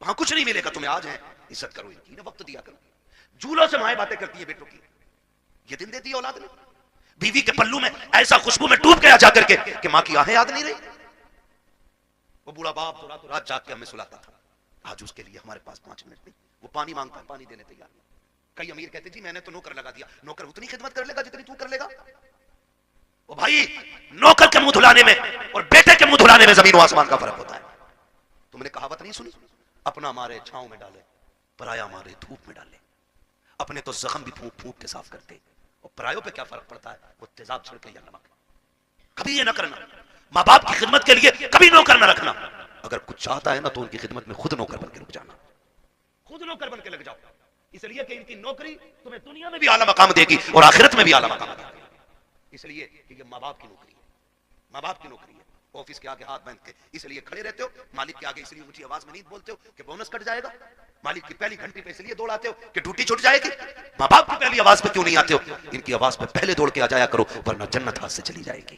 وہاں کچھ نہیں ملے گا تمہیں۔ آج ہیں، عزت کرو ان کی، انہیں وقت دیا کرو۔ جھولوں سے مائیں باتیں کرتی ہے بیٹوں کی، یہ دن دیتی ہے اولاد نے۔ بیوی کے پلو میں ایسا خوشبو میں ڈوب گیا جا کر کے کہ ماں کی آہیں یاد نہیں رہی۔ وہ بوڑھا باپ تو رات رات جاگ کے ہمیں سلاتا تھا، آج اس کے لیے ہمارے پاس 5 منٹ نہیں۔ وہ پانی مانگتا ہے، پانی دینے تیار نہیں۔ کئی امیر کہتے جی میں نے تو نوکر لگا دیا، نوکر اتنی خدمت کر لے گا جتنی تو کر لے گا۔ وہ بھائی نوکر کے منہ دھلانے میں اور بیٹے کے منہ دھلانے میں زمین و آسمان کا فرق ہوتا ہے۔ تم نے کہاوت نہیں سنی، اپنا مارے چھاؤں میں ڈالے، پرایا مارے دھوپ میں ڈالے۔ اپنے تو زخم بھی پھونک پھونک کے صاف کرتے، اور پرایوں پہ کیا فرق پڑتا ہے، وہ تیزاب چھڑکے یا نمک۔ کبھی یہ نہ کرنا، ماں باپ کی خدمت کے لیے کبھی نوکر نہ رکھنا۔ اگر کچھ چاہتا ہے نا تو ان کی خدمت میں خود نوکر بن کے رک جانا، خود نوکر بن کے لگ جاؤ، اس لیے کہ ان کی نوکری تمہیں دنیا میں بھی اعلیٰ مقام دے گی اور آخرت میں بھی اعلیٰ مقام دے گی۔ اس لیے کہ یہ ماں باپ کی نوکری ہے، ماں باپ کی نوکری ہے۔ آفس کے آگے ہاتھ باندھ کے اس لیے کھڑے رہتے ہو، مالک کے آگے اس لیے اونچی آواز میں نہیں بولتے ہو کہ بونس کٹ جائے گا، مالک کی پہلی گھنٹی پہ اس لیے دوڑ آتے ہو کہ ڈیوٹی چھوٹ جائے گی۔ ماں باپ کی پہلی آواز پہ کیوں نہیں آتے ہو؟ ان کی آواز پہ پہلے دوڑ کے آ جایا کرو، ورنہ جنت ہاتھ سے چلی جائے گی،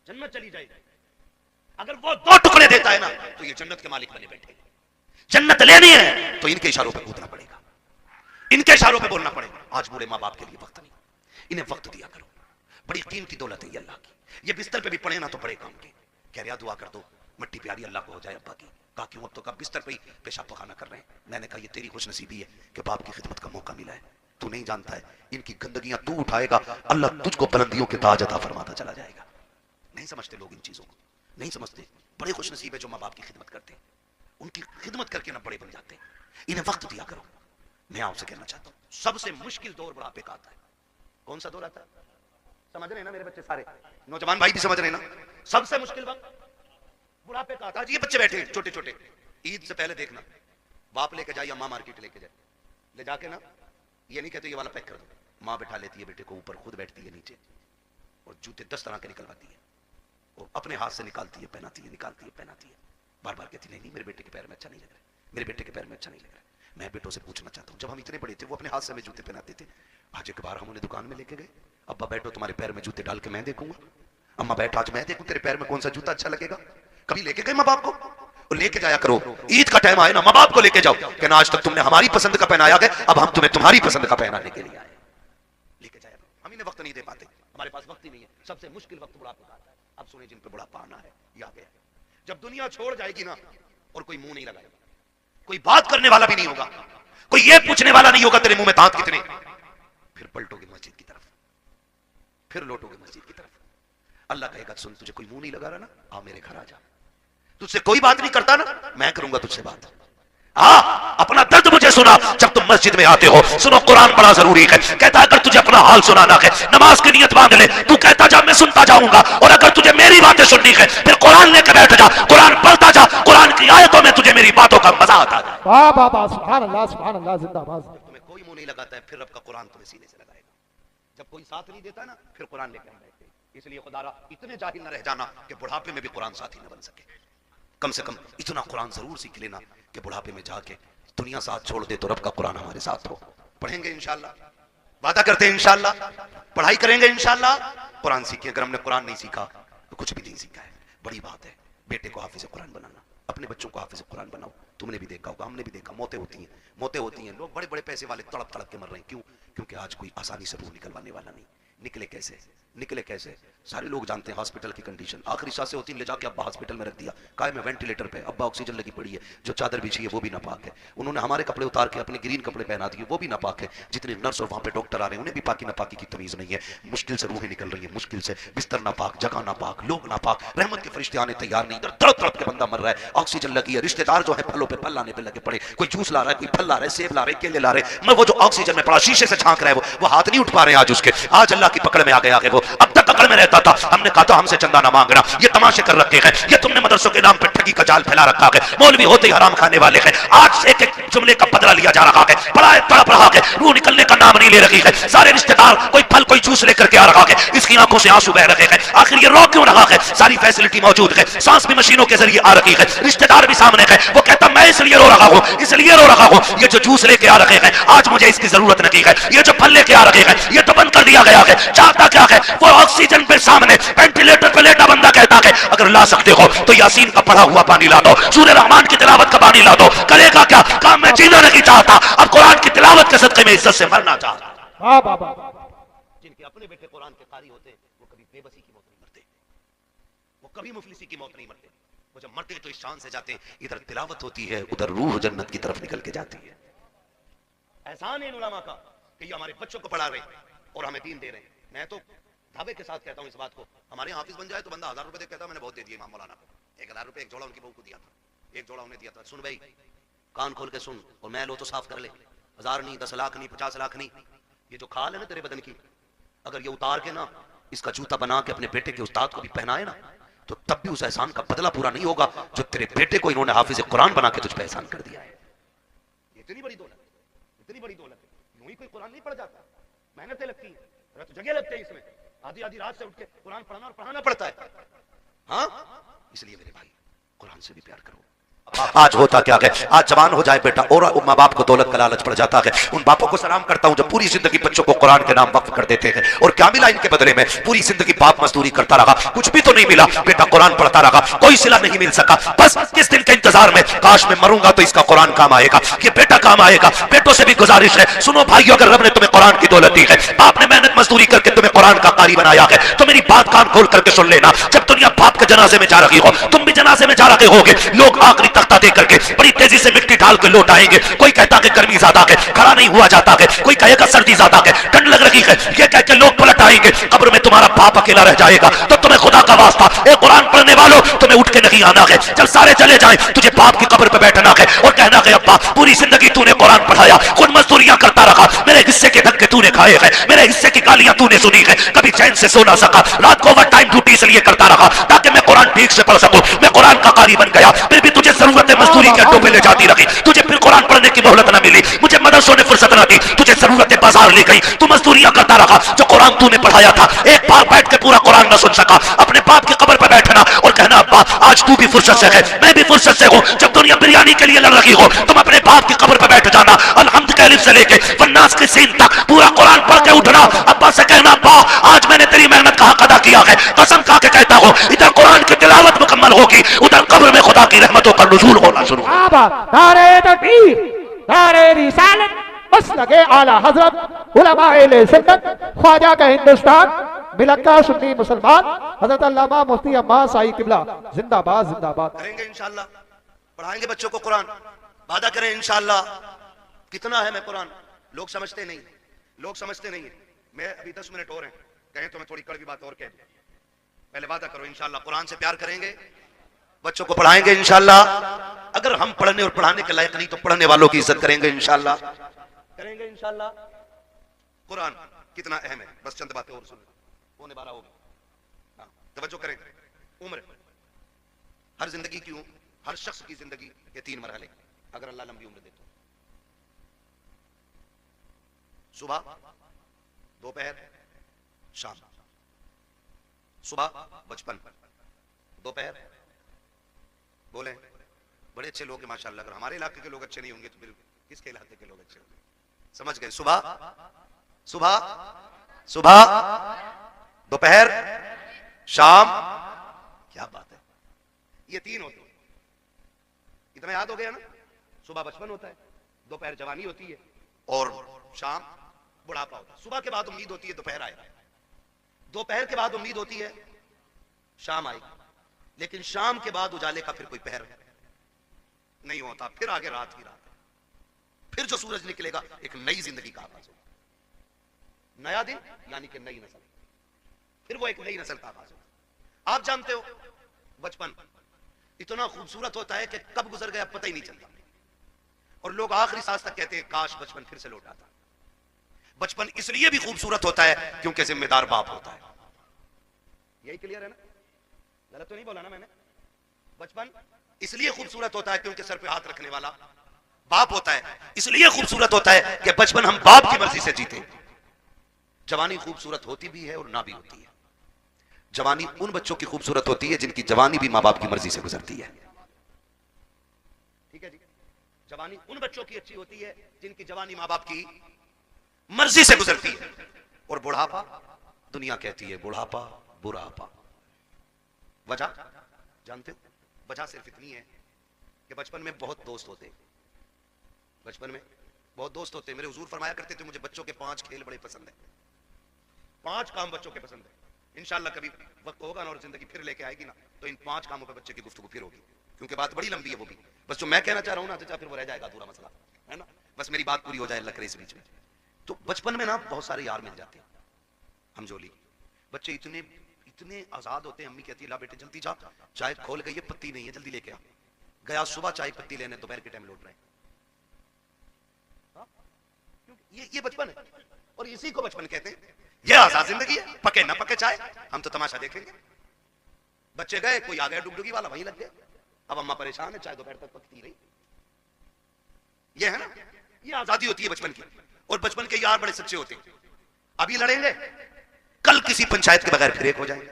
جنت چلی جائے گی۔ اگر وہ 2 ٹکڑے دیتا ہے نا تو یہ جنت کے مالک بنے بیٹھے۔ جنت لینی ہے تو ان کے اشاروں پہ کودنا پڑے گا، ان کے اشاروں پہ بولنا پڑے گا۔ آج بوڑھے ماں باپ کے لیے وقت نہیں، انہیں وقت دیا کرو، بڑی قیمتی دولت ہے یہ اللہ کی۔ یہ بستر پہ بھی پڑے نا تو بڑے کام کے، کہہ رہا دعا کر دو مٹی پیاری اللہ کو ہو جائے ابا کی۔ کہا کیوں؟ اب تو کب بستر پہ ہی پیشاب پخانا کر رہے ہیں۔ میں نے کہا یہ تیری خوش نصیبی ہے کہ باپ کی خدمت کا موقع ملا ہے، تو نہیں جانتا ہے ان کی گندگیاں تو اٹھائے گا، اللہ تجھ کو بلندیوں کے تاج عطا فرماتا چلا جائے گا۔ نہیں سمجھتے لوگ ان چیزوں کو، نہیں سمجھتے۔ بڑے خوش نصیب ہے جو ماں باپ کی خدمت کرتے ہیں، ان کی خدمت کر کے نہ بڑے بن جاتے ہیں۔ انہیں وقت دیا کرو۔ میں آپ سے کہنا چاہتا ہوں سب سے مشکل دور بڑھاپے کا آتا ہے۔ کون سا دور آتا ہے؟ سمجھ رہے ہیں نا میرے بچے سارے، نوجوان بھائی بھی سمجھ رہے ہیں نا؟ سب سے مشکل وقت بڑھاپے کا آتا ہے۔ یہ بچے بیٹھے ہیں چھوٹے چھوٹے، عید سے پہلے دیکھنا باپ لے کے جائے یا ماں مارکیٹ لے کے جائے، لے جا کے نا یہ نہیں کہتے یہ والا پیک کر دو، ماں بٹھا لیتی ہے بیٹے کو اوپر، خود بیٹھتی ہے نیچے، اور جوتے 10 طرح کے نکلواتی ہے، اور اپنے ہاتھ سے نکالتی ہے پہناتی ہے، نکالتی ہے پہناتی ہے، بار بار کہتی نہیں میرے بیٹے کے پیر میں اچھا نہیں لگ رہا، میرے بیٹے کے پیر میں اچھا نہیں لگ رہا۔ میں بیٹوں سے پوچھنا چاہتا ہوں، جب ہم اتنے بڑے تھے وہ اپنے ہاتھ سے ہمیں جوتے پہناتے تھے، آج ایک بار ہم انہیں دکان میں لے کے گئے، ابا بیٹھو تمہارے پیر میں جوتے ڈال کے میں دیکھوں گا، اما بیٹھ آج میں دیکھوں تیرے پیر میں کون سا جوتا اچھا لگے گا۔ کبھی لے کے گئے ماں باپ کو؟ اور لے کے جایا کرو، عید کا ٹائم آئے نا ماں باپ کو لے کے جاؤ کہ نا آج تک تم نے ہماری پسند کا پہنایا گیا، اب ہم تمہیں تمہاری پسند کا پہنانے کے لیے آئے، لے کے جایا کرو۔ ہم انہیں وقت نہیں دے پاتے، ہمارے پاس وقت ہی نہیں ہے۔ سب سے مشکل وقت بڑھاپے کا آتا ہے۔ اب سنیں جن پہ بڑھاپا آنا ہے یہ آ گیا، جب دنیا چھوڑ جائے گی نا اور کوئی منہ نہیں لگائے گا، کوئی بات کرنے والا بھی نہیں ہوگا، کوئی یہ پوچھنے والا نہیں ہوگا تیرے منہ میں دانت کتنے، پھر پلٹو گے مسجد کی طرف، پھر لوٹو گے مسجد کی طرف۔ اللہ کہے گا سن تجھے کوئی منہ نہیں لگا رہا نا، آ میرے گھر آ جا، تجھ سے کوئی بات نہیں کرتا نا میں کروں گا تجھ سے بات۔ اپنا درد مجھے سنا جب تم مسجد میں آتے ہو، سنو قرآن بڑا ضروری ہے، کہتا ہے اگر تجھے اپنا حال سنانا ہے نماز کی نیت باندھ لے، تو کہتا جا میں سنتا جاؤں گا، اور اگر تجھے میری باتیں سننی ہے پھر قرآن لے کے بیٹھ جا، قرآن پڑھتا جا، قرآن کی آیتوں میں تجھے میری باتوں کا مزہ آتا ہے۔ واہ واہ واہ، سبحان اللہ زندہ باد۔ تمہیں کوئی منہ نہیں لگاتا ہے پھر رب کا قرآن تمہیں سینے سے لگائے گا. جب کوئی ساتھ نہیں دیتا نا پھر قرآن لے کے بیٹھتے. اس لیے خدا را اتنے جاہل نہ رہ جانا کہ بڑھاپے میں بھی قرآن ساتھی نہ بن سکے. کم سے کم اتنا قرآن ضرور سیکھ لینا کہ بڑھاپے میں جا کے دنیا ساتھ چھوڑ دے تو رب کا قرآن ہمارے ساتھ ہو. پڑھیں گے انشاءاللہ, وعدہ کرتے ہیں انشاءاللہ, پڑھائی کریں گے انشاءاللہ, قرآن سیکھیں. اگر ہم نے قرآن نہیں سیکھا تو کچھ بھی نہیں سیکھا ہے. بڑی بات ہے بیٹے کو حافظ قرآن بنانا, اپنے بچوں کو حافظ قرآن بناؤ. تم نے بھی دیکھا ہوگا, ہم نے بھی دیکھا, موتیں ہوتی ہیں, لوگ بڑے بڑے پیسے والے تڑپ تڑپ کے مر رہے ہیں. کیوں؟ کیونکہ آج کوئی آسانی سے روح نکلوانے والا نہیں. نکلے کیسے؟ سارے لوگ جانتے ہیں ہاسپٹل کی کنڈیشن. آخری سانسیں ہوتی ہیں, لے جا کے ابا ہاسپٹل میں رکھ دیا, کہا میں وینٹیلیٹر پہ, ابا آکسیجن لگی پڑی ہے, جو چادر بچھی ہے وہ بھی ناپاک ہے. انہوں نے ہمارے کپڑے اتار کے اپنے گرین کپڑے پہنا دیے, وہ بھی ناپاک ہے. جتنے نرس اور وہاں پہ ڈاکٹر آ رہے ہیں انہیں بھی پاکی ناپاکی کی تمیز نہیں ہے. مشکل سے روحیں نکل رہی ہیں, مشکل سے. بستر ناپاک, جگہ ناپاک, لوگ ناپاک, رحمت کے فرشتے آنے تیار نہیں. ادھر تڑپ تڑپ کے بندہ مر رہا ہے, آکسیجن لگی ہے. رشتے دار جو ہے پھلوں پہ پھل لانے پہ لگے پڑے, کوئی جوس لا رہا ہے, کوئی پھل لا رہا ہے, سیب لا رہے, کیلے لا رہے, میں وہ جو آکسیجن میں پڑا شیشے سے جھانک رہا ہے وہ ہاتھ نہیں اٹھ پا رہے ہیں آج اس کے. آج اللہ کی پکڑ میں آ گیا وہ. اب تک پکڑ میں رہتا تھا, ہم نے کہا تھا ہم سے چندہ نہ مانگنا, یہ تماشے کر رکھے ہیں, یہ تم نے مدرسوں کے نام پہ ٹھگی کا جال پھیلا رکھا ہے, مولوی ہوتے ہی حرام کھانے والے ہیں. آج ایک ایک جملے کا بدلہ لیا جا رہا ہے, پڑھائے تڑپ رہا ہے, روح نکلنے کا نام نہیں لے رہی ہے. سارے رشتے دار کوئی پھل کوئی جوس لے کر کے آ رہا ہے, اس کی آنکھوں سے آنسو بہ رہے ہیں. آخر یہ رو کیوں رہا ہے؟ ساری فیسلٹی موجود ہے, سانس بھی مشینوں کے ذریعے آ رہی ہے, رشتے دار بھی سامنے ہے. وہ کہتا میں اس لیے رو رہا ہوں, اس لیے رو رہا ہوں, یہ جو جوس لے کے آ رہے ہیں آج مجھے اس کی ضرورت نہیں ہے. یہ جو پھل لے کے آ رہے ہیں یہ تو بند کر دیا گیا ہے. چاہتا کیا ہے؟ وہ آکسیجن پہ سامنے وینٹیلیٹر پہ لیٹا بندہ کہتا ہے اگر لا سکتے ہو تو یاسین کا پڑھا ہوا پانی لا دو, سورہ رحمان کی تلاوت کا پانی لا دو. کرے گا کیا؟ کام میں جینا نہیں چاہتا, اب قرآن کی تلاوت کے صدقے میں عزت سے مرنا چاہتا. جن کے اپنے بیٹے قرآن کے قاری ہوتے وہ کبھی بے بسی کی موت نہیں مرتے, وہ کبھی مفلسی کی موت نہیں مرتے. وہ جب مرتے تو اس شان سے جاتے ہیں ادھر تلاوت ہوتی ہے ادھر روح جنت کی طرف نکل کے جاتی ہے. احسان ہے ان علماء کا کہ یہ ہمارے بچوں کو پڑھا رہے ہیں اور ہمیں دین دے رہے ہیں. میں تو دھاوے کے ساتھ کہتا ہوں اس بات کو, ہمارے یہاں حافظ بن جائے تو بندہ 1000 روپے دے کہتا میں نے بہت دے دیے امام مولانا کو. 1000 روپے ایک جوڑا ان کی بہو کو دیا تھا, ایک جوڑا انہیں دیا تھا. سن بھائی, کان کھول کے سن, اور میں لو تو صاف کر لے. 1000 نہیں, 10 لاکھ نہیں, 50 لاکھ نہیں, یہ جو کھال ہے نا تیرے بدن کی, اگر یہ اتار کے نا اس کا جوتا بنا کے اپنے بیٹے کے استاد کو بھی پہنائے نا تو تب بھی اس احسان کا بدلہ پورا نہیں ہوگا جو تیرے بیٹے کو انہوں نے حافظ قرآن بنا کے تجھ پہ احسان کر دیا ہے. اتنی بڑی دولت, اتنی بڑی دولت. یوں ہی کوئی قرآن نہیں پڑھ جاتا, محنتیں لگتی ہیں, تو جگہ لگتے ہیں اس میں, آدھی آدھی رات سے اٹھ کے قرآن پڑھنا اور پڑھانا پڑتا ہے. ہاں, اس لیے میرے بھائی قرآن سے بھی پیار کرو. آج ہوتا کیا ہے, آج جوان ہو جائے بیٹا اور ماں باپ کو دولت کا لالچ پڑ جاتا ہے. ان باپوں کو سلام کرتا ہوں جو پوری زندگی بچوں کو قرآن کے نام وقف کر دیتے ہیں, اور کیا ملا ان کے بدلے میں؟ پوری زندگی باپ مزدوری کرتا رہا, کچھ بھی تو نہیں ملا. بیٹا قرآن پڑھتا رہا, کوئی صلہ نہیں مل سکا. بس کس دن کے انتظار میں, کاش میں مروں گا تو اس کا قرآن کام آئے گا, یہ بیٹا کام آئے گا. بیٹوں سے بھی گزارش ہے, سنو بھائیو, اگر رب نے تمہیں قرآن کی دولت دی ہے, باپ نے محنت مزدوری کر کے تمہیں قرآن کا قاری بنایا ہے, تو میری بات کان کھول کر کے سن لینا. جب دنیا باپ کے جنازے میں جا رہی ہو, تم بھی جنازے میں جا رہے ہوگے, لوگ آخری تختہ دے کر کے بڑی تیزی سے مٹی ڈال کے لوٹ آئیں گے. کوئی کہتا کہ گرمی زیادہ ہے, کھڑا نہیں ہوا جاتا ہے, کوئی کہے گا سردی زیادہ ہے, ٹھنڈ لگ رہی ہے, یہ کہہ کے لوگ پلٹ آئیں گے. قبر میں تمہارا باپ اکیلا رہ جائے گا. تو تمہیں خدا کا واسطہ, اے قرآن پڑھنے والوں, تمہیں اٹھ کے نہیں آنا ہے. جب سارے چلے جائیں تجھے باپ کی قبر پہ بیٹھنا ہے اور کہنا ہے ابا پوری زندگی تو نے قرآن پڑھایا, خود مزدوریاں کرتا رہا, میرے حصے کے دھکے تو نے کھائے ہیں, میرے حصے کی گالیاں تو نے سنی ہے, کبھی چین سے سو نہ سکا, رات کو اوور ٹائم ڈیوٹی اس لیے کرتا رہا تاکہ میں قرآن ٹھیک سے پڑھ سکوں. میں قرآن کا قاری بن گیا, پھر بھی تجھے ضرورت مزدوری کے اڈوں پہ لے جاتی رہی, تجھے پھر قرآن پڑھنے کی مہلت نہ ملی, مجھے مدرسوں نے فرصت نہ دی, تجھے ضرورت بازار لے گئی, تو مزدوریاں کرتا رہا. جو قرآن تو نے پڑھایا تھا ایک بار بیٹھ کے پورا قرآن نہ سن سکا, اپنے باپ کی قبر پہ بیٹھنا اور کہنا ابا آج تو بھی فرصت سے ہے, میں بھی فرصت سے ہوں. جب دنیا بریانی کے لیے لڑ رہی ہو, تم اپنے باپ کی قبر پہ بیٹھ جانا, الحمد کے الف سے لے کے والناس کے سین تک پورا قرآن پڑھ کے اٹھنا. ابا سے کہنا ابا آج میں نے تیری محنت کا حق ادا کیا ہے, قسم کھا کے کہتا ہوں ادھر قرآن کی تلاوت مکمل ہوگی, ادھر قبر میں خدا کی رحمتوں کا نزول ہونا شروع. نعرہ تکبیر, نعرہ رسالت, مسلک اعلی حضرت علماء اہل سنت خواجہ کا ہندوستان ملکہ سنی مسلمان حضرت علامہ مفتی عباس سائی قبلہ زندہ باد زندہ باد. کریں گے انشاءاللہ, پڑھائیں گے بچوں کو قرآن, وعدہ کریں انشاءاللہ. کتنا ہے میں قرآن, لوگ سمجھتے نہیں, لوگ سمجھتے نہیں. میں ابھی 10 منٹ اور ہیں, کہیں تو میں تھوڑی کڑوی بات اور کہہ دوں. پہلے وعدہ کرو انشاءاللہ قرآن سے پیار کریں گے, بچوں کو پڑھائیں گے انشاءاللہ. اگر ہم پڑھنے اور پڑھانے کے لائق نہیں تو پڑھنے والوں کی عزت کریں گے انشاءاللہ, کریں گے انشاءاللہ. قرآن کتنا اہم ہے, بس چند باتیں اور سنیں, پونے 12 ہو گئے, توجہ کریں. عمر, ہر زندگی کی, ہر شخص کی زندگی یہ 3 مرحلے, اگر اللہ لمبی عمر دے تو صبح، دوپہر، شام. صبح بچپن، دوپہر بولیں بڑے اچھے لوگ ہیں ماشاءاللہ. اگر ہمارے علاقے کے لوگ اچھے نہیں ہوں گے تو پھر کس کے علاقے کے لوگ اچھے ہوں گے؟ سمجھ گئے؟ صبح صبح صبح، دوپہر، شام. کیا بات ہے، یہ تین ہوتے ہیں. اتنا یاد ہو گیا نا؟ صبح بچپن ہوتا ہے، دوپہر جوانی ہوتی ہے اور شام بڑھاپا ہوتا ہے. صبح کے بعد امید ہوتی ہے دوپہر آئے، دوپہر کے بعد امید ہوتی ہے شام آئے، لیکن شام کے بعد اجالے کا پھر کوئی پہر نہیں ہوتا. پھر آگے رات ہی رات، پھر جو سورج نکلے گا ایک نئی زندگی کا آغاز ہوگا. نیا دن یعنی کہ نئی نسل، پھر وہ ایک نئی نسل کا آغاز ہوگا. آپ جانتے ہو بچپن اتنا خوبصورت ہوتا ہے کہ کب گزر گیا پتہ ہی نہیں چلتا، اور لوگ آخری سانس تک کہتے ہیں کاش بچپن پھر سے لوٹ آتا. بچپن اس لیے بھی خوبصورت ہوتا ہے کیونکہ ذمہ دار باپ ہوتا ہے. یہی کلیئر ہے نا؟ غلط تو نہیں بولا نا میں نے؟ بچپن اس لیے خوبصورت ہوتا ہے کیونکہ سر پہ ہاتھ رکھنے والا باپ ہوتا ہے. اس لیے خوبصورت ہوتا ہے کہ بچپن ہم باپ کی مرضی سے جیتے. جوانی خوبصورت ہوتی بھی ہے اور نہ بھی ہوتی ہے. جوانی ان بچوں کی خوبصورت ہوتی ہے جن کی جوانی بھی ماں باپ کی مرضی سے گزرتی ہے. ٹھیک ہے جی؟ جوانی ان بچوں کی اچھی ہوتی ہے جن کی جوانی ماں باپ کی مرضی سے گزرتی ہے. اور بڑھاپا، دنیا کہتی ہے بڑھاپا بڑھاپا. وجہ جانتے ہو؟ وجہ صرف اتنی ہے کہ بچپن میں بہت دوست ہوتے. بچپن میں بہت دوست ہوتے. میرے حضور فرمایا کرتے تھے مجھے بچوں کے 5 کھیل بڑے پسند ہیں، 5 کام بچوں کے پسند ہیں. انشاءاللہ کبھی وقت ہوگا نا اور زندگی پھر لے کے آئے گی نا تو ان 5 کاموں پہ بچے کی گفتگو پھر ہوگی، کیونکہ بات بڑی لمبی ہے. وہ بھی بس جو میں کہنا چاہ رہا ہوں نا چچا پھر وہ رہ جائے گا ادھورا مسئلہ ہے نا. بس میری بات پوری ہو جائے اللہ کرے اس بیچ میں. تو بچپن میں نا بہت سارے یار مل جاتے ہیں. ہم جولی بچے اتنے آزاد ہوتے ہیں. امی کہتی ہے لا بیٹے جلدی جا، چائے کھول گئی ہے پتی نہیں ہے جلدی لے کے آ. گیا صبح چائے پتی لینے، دوپہر کے ٹائم لوٹ رہے ہیں. یہ بچپن ہے اور اسی کو بچپن کہتے ہیں. یہ آزاد زندگی ہے. پکے نہ پکے چائے ہم تو تماشا دیکھیں گے. بچے گئے، کوئی آ گیا ڈگڈگی والا وہیں لگ گیا. اب اماں پریشان ہے، چائے دوپہر تک پکتی رہی. یہ ہے نا، یہ آزادی ہوتی ہے بچپن کی. اور بچپن کے یار بڑے سچے ہوتے ہیں. ابھی لڑیں گے، کل کسی پنچایت کے بغیر پھر ایک ہو جائیں گے.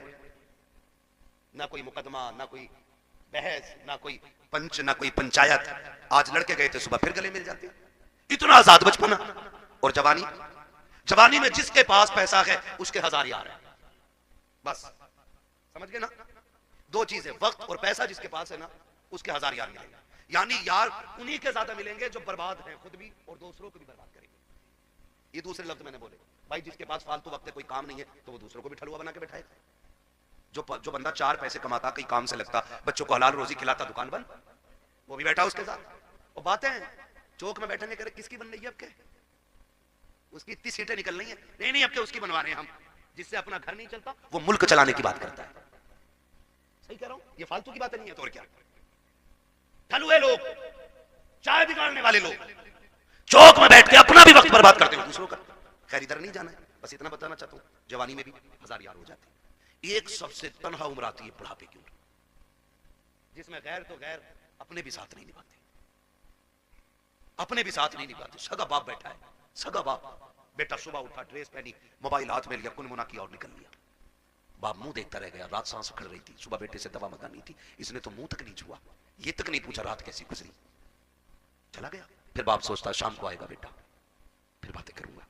نہ کوئی مقدمہ، نہ کوئی بحث، نہ کوئی پنچ، نہ کوئی پنچایت. آج لڑکے گئے تھے صبح پھر گلے مل جاتے. اتنا آزاد بچپن. اور جوانی میں جس کے پاس پیسہ ہے اس کے 1000 یار ہیں. بس سمجھ گئے نا؟ 2 چیزیں، وقت اور پیسہ. جس کے پاس ہے نا اس کے 1000 یار ملیں گے. یعنی یار انہی کے زیادہ ملیں گے جو برباد ہیں خود بھی اور دوسروں کو بھی برباد کریں گے. یہ دوسرے لفظ میں نے بولے. بھائی جس کے پاس فالتو وقت ہے، کوئی کام نہیں ہے، تو وہ دوسروں کو بھی ٹھلوا بنا کے بٹھائے. جو بندہ 4 پیسے کماتا، کئی کام سے لگتا، بچوں کو حلال روزی کھلاتا، دکان بند، وہ بھی بیٹھا اس کے ساتھ. اور باتیں چوک میں بیٹھنے کے کس کی بن رہی ہے اب کے؟ اس کی اتنی سیٹیں نکل رہی ہیں. نہیں اب کے اس کی بنوا رہے ہیں ہم. جس سے اپنا گھر نہیں چلتا وہ ملک چلانے کی بات کرتا ہے. صحیح کہہ رہا ہوں؟ یہ فالتو کی باتیں نہیں ہے تو اور کیا. ٹھلوے لوگ، چائے بگاڑنے والے لوگ چوک میں بیٹھ کے اپنا بھی وقت برباد کرتے ہیں دوسروں کا. خیر ادھر نہیں جانا ہے، بس اتنا بتانا چاہتا ہوں جوانی میں بھی 1000 یار ہو جاتے ہیں. ایک سب سے تنہا عمر آتی ہے بڑھاپے کی عمر، جس میں غیر تو غیر اپنے بھی ساتھ نہیں نبھاتے. اپنے بھی ساتھ نہیں نبھاتے. سگا باپ بیٹھا ہے، سگا باپ، بیٹا صبح اٹھا، ڈریس پہنی، موبائل ہاتھ میں لیا، کنمنا کیا اور نکل لیا. باپ منہ دیکھتا رہ گیا. رات سانس اکھڑ رہی تھی، صبح بیٹے سے دوا منگانی تھی، اس نے تو منہ تک نہیں چھوا، یہ تک نہیں پوچھا رات کیسی گزری. چلا گیا. پھر باپ سوچتا شام کو آئے گا بیٹا، پھر باتیں کروں گا.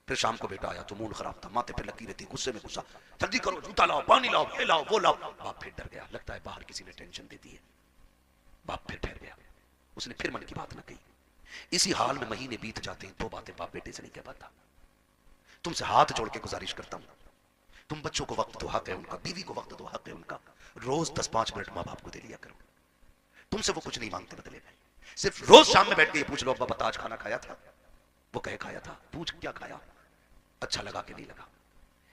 پھر شام کو بیٹا آیا تو موڈ خراب تھا، ماتھے پہ لگی رہتی، غصے میں غصہ، جلدی کرو، جوتا لاؤ، پانی لاؤ، یہ لاؤ، وہ لاؤ. باپ پھر ڈر گیا، لگتا ہے باہر کسی نے ٹینشن دے دی ہے. باپ پھر ٹھہر گیا، اس نے پھر من کی بات نہ کہی. اسی حال میں مہینے بیت جاتے ہیں. 2 باتیں باپ بیٹے سے نہیں کہہ پاتا. تم سے ہاتھ جوڑ کے گزارش کرتا ہوں، تم بچوں کو وقت دو، حق ہے ان کا. بیوی کو وقت دو، حق ہے ان کا. روز 10-5 منٹ ماں باپ کو دے لیا کرو. تم سے وہ کچھ نہیں مانگتے بدلے میں. صرف روز شام میں بیٹھ کے یہ پوچھ لو ابا بتا آج کھانا کھایا تھا؟ وہ کہے کھایا تھا. پوچھ کیا کھایا، اچھا لگا کہ نہیں لگا.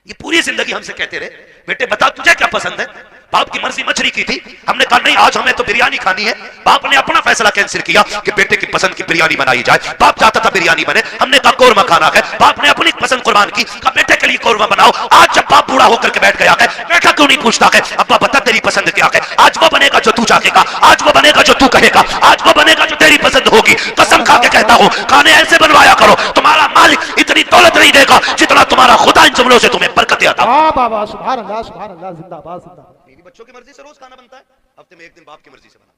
یہ پوری زندگی ہم سے کہتے رہے بیٹے بتا تجھے کیا پسند ہے. باپ کی مرضی مچھلی کی تھی, ہم نے کہا نہیں آج ہمیں تو بریانی کھانی ہے. باپ نے اپنا فیصلہ کینسل کیا کہ بیٹے کی پسند کی بریانی بنائی جائے. باپ چاہتا تھا بریانی بنے, ہم نے کہا قورمہ کھانا ہے. باپ نے اپنی پسند قربان کی, کہا بیٹے کے لیے قورمہ بناؤ. آج جب باپ بوڑھا ہو کر کے بیٹھ گیا ہے, بیٹا کیوں نہیں پوچھتا ہے ابا بتا تیری پسند کیا ہے. آج وہ بنے گا جو تو چاہے گا, آج وہ بنے گا جو تو کہے گا, آج وہ بنے گا جو تیری پسند ہوگی. قسم کھا کے کہتا ہوں کھانے ایسے بنوایا کرو, تمہارا مالک اتنی دولت نہیں دے گا جتنا تمہارا خدا ان جملوں سے تمہیں برکتیں عطا. واہ بابا سبحان اللہ زندہ باد زندہ باد. میری بچوں کی مرضی سے روز کھانا بنتا ہے, ہفتے میں ایک دن باپ کی مرضی سے بنا.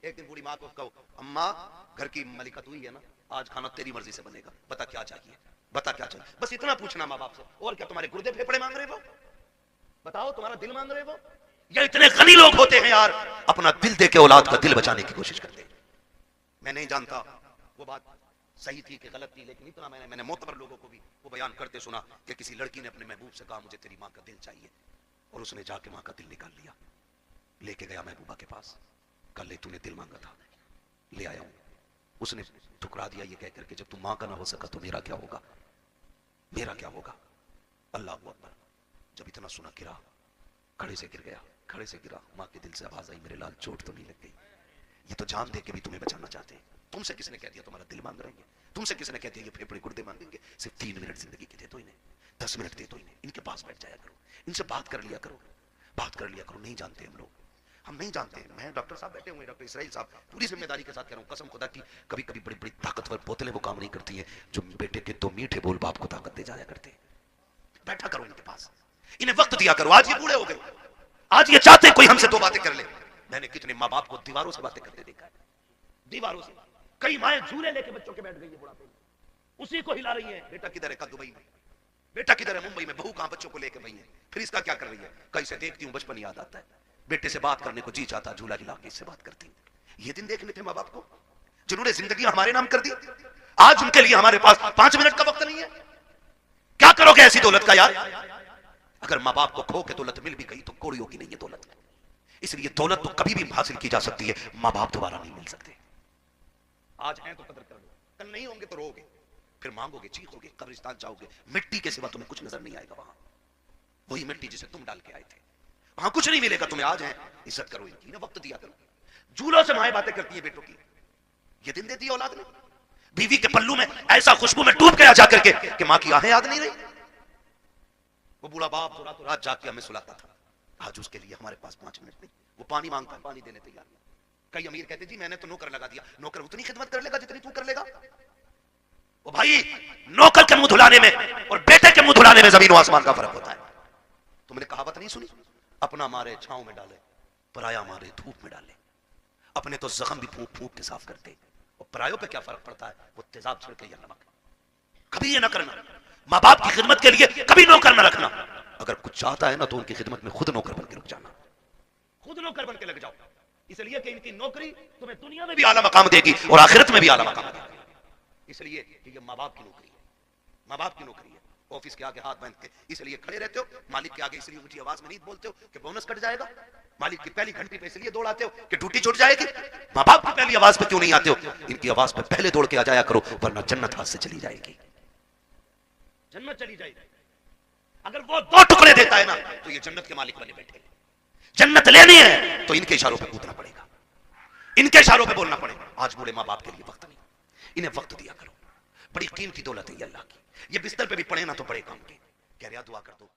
ایک دن بوڑھی ماں کو کہو اماں گھر کی ملکہ تو ہی ہے نا, آج کھانا تیری مرضی سے بنے گا, بتا کیا چاہیے, بتا کیا چاہیے. بس اتنا پوچھنا ماں باپ سے. اور کیا تمہارے گردے پھیپڑے مانگ رہے ہو, بتاؤ تمہارا دل مانگ رہے ہو. یہ اتنے غنی لوگ ہوتے ہیں یار, اپنا دل دے کے اولاد کا دل بچانے کی کوشش کرتے ہیں. میں نہیں جانتا وہ بات صحیح تھی کہ غلط تھی, لیکن اتنا میں نے معتبر لوگوں کو بھی وہ بیان کرتے سنا کہ کسی لڑکی نے اپنے محبوب سے کہا مجھے تیری ماں کا دل چاہیے, اور اس نے جا کے ماں کا دل نکال لیا, لے کے گیا محبوبہ کے پاس, کل لے تو نے دل مانگا تھا لے آیا ہوں. اس نے ٹھکرا دیا یہ کہہ کر کے جب تم ماں کا نہ ہو سکا تو میرا کیا ہوگا, میرا کیا ہوگا. اللہ اکبر. جب اتنا سنا گرا, کھڑے سے گر گیا, کھڑے سے گرا, ماں کے دل سے آواز آئی میرے لال چوٹ تو نہیں لگ گئی, یہ تو جان دے کے بھی تمہیں بچانا چاہتے ہیں. تم سے کس نے کہہ دیا تمہارا دل مانگ رہے ہیں, تم سے کس نے کہہ دیا یہ پھیپھڑے گردے مانگیں گے. صرف 3 منٹ زندگی کے دے دو انہیں, 10 منٹ دے دو انہیں, ان کے پاس بیٹھ جایا کرو, ان سے بات کر لیا کرو, بات کر لیا کرو. نہیں جانتے ہم لوگ, ہم نہیں جانتے. میں ڈاکٹر صاحب بیٹھے ہوئے, ڈاکٹر اسرائیل صاحب, پوری ذمہ داری کے ساتھ کہہ رہا ہوں قسم خدا کی, کبھی کبھی بڑی بڑی طاقتور بوتلیں وہ کام نہیں کرتی ہیں جو بیٹے کے 2 میٹھے بول باپ کو طاقت دے جایا کرتے ہیں. بیٹھا کرو ان کے پاس, انہیں وقت دیا کرو. آج یہ بوڑھے ہو گئے, آج یہ چاہتے کوئی ہم سے 2 باتیں کر لے. میں نے کتنے ماں باپ کو دیواروں سے باتیں کرتے دیکھا ہے, دیواروں سے. کئی مائیں جھولے لے کے بچوں کے بیٹھ گئی ہے بڑھاپے میں, اسی کو ہلا رہی ہیں. بیٹا کدھر ہے, دبئی میں, بیٹا کدھر ہے, ممبئی میں. بہو کہاں بچوں کو لے کے گئی ہے, پھر اس کا کیا کر رہی ہے. کہیں سے دیکھتی ہوں بچپن یاد آتا ہے, بیٹے سے بات کرنے کو جی چاہتا, جھولا ہلا کے اس سے بات کرتی. یہ دن دیکھنے تھے ماں باپ کو جنہوں نے زندگی ہمارے نام کر دی. آج ان کے لیے ہمارے پاس 5 منٹ کا وقت نہیں ہے. کیا کرو گے ایسی دولت کا یار. اگر ماں باپ کو کھو کے دولت مل بھی گئی تو کوڑیوں کی نہیں ہے دولت. اس لیے دولت تو کبھی بھی حاصل کی جا سکتی ہے, ماں باپ دوبارہ نہیں مل سکتے. آج ہیں تو قدر کر لو, کل نہیں ہوں گے تو رو گے, پھر مانگو گے, چیخو گے, قبرستان جاؤ گے, مٹی کے سوا تمہیں کچھ نظر نہیں آئے گا. وہاں وہی مٹی جسے تم ڈال کے آئے تھے, وہاں کچھ نہیں ملے گا تمہیں. آج ہیں, عزت کرو ان کی, نہ وقت دیا کرو. جھولوں سے مائیں باتیں کرتی ہیں بیٹوں کی. یہ دن دیتی ہے اولاد نے. بیوی کے پلو میں ایسا خوشبو میں ڈوب گیا جا کر کے کہ ماں کی آہیں یاد نہیں رہی. وہ بوڑھا باپ رات رات جاگ کے ہمیں سلاتا تھا. آج اس کے لیے ہمارے پاس 5 منٹ نہیں. وہ پانی مانگتا ہے, پانی دینے تیار نہیں. کئی امیر کہتے جی میں نے تو نوکر لگا دیا. نوکر اتنی خدمت کر لے گا جتنی تو کر لے گا. وہ بھائی نوکر کے منہ دھلانے میں اور بیٹے کے منہ دھلانے میں زمین و آسمان کا فرق ہوتا ہے. تم نے کہاوت نہیں سنی, اپنا مارے چھاؤں میں ڈالے, پرایا مارے دھوپ میں ڈالے. اپنے تو زخم بھی پھونک پھونک کے صاف کرتے, اور پرایوں پہ کیا فرق پڑتا ہے, وہ تیزاب چھڑکے یا نمک. کبھی یہ نہ کرنا, ماں باپ کی خدمت کے لیے کبھی نوکر نہ رکھنا. اگر کچھ چاہتا ہے نا تو ان کی خدمت میں خود نوکر بن کے رک جانا, خود نوکر بن کے لگ جاؤ. اس لیے کہ ان کی نوکری تمہیں دنیا میں بھی اعلیٰ مقام دے گی اور آخرت میں بھی اعلیٰ مقام دے گی. اس لیے کہ یہ ماں باپ کی نوکری ہے, ماں باپ کی نوکری ہے. آفس کے آگے ہاتھ باندھ کے اس لیے کھڑے رہتے ہو, مالک کے آگے اس لیے اونچی آواز میں نہیں بولتے ہو کہ بونس کٹ جائے گا. مالک کی پہلی گھنٹی پہ اس لیے دوڑ آتے ہو کہ ڈیوٹی چھوٹ جائے گی. ماں باپ کی پہلی آواز پہ کیوں نہیں آتے ہو؟ ان کی آواز پہ پہلے دوڑ کے آ جایا کرو, ورنہ جنت ہاتھ سے چلی جائے گی, جنت چلی جائے گی. اگر وہ 2 ٹکڑے دیتا ہے نا تو یہ جنت کے مالک بنے بیٹھے. جنت لینی ہے تو ان کے اشاروں پہ کودنا پڑے گا, ان کے اشاروں پہ بولنا پڑے گا. آج بوڑھے ماں باپ کے لیے وقت نہیں, انہیں وقت دیا کرو. بڑی قیمتی دولت ہے یہ اللہ کی. یہ بستر پہ بھی پڑے نا تو بڑے کام کے. کہہ رہا دعا کر دو.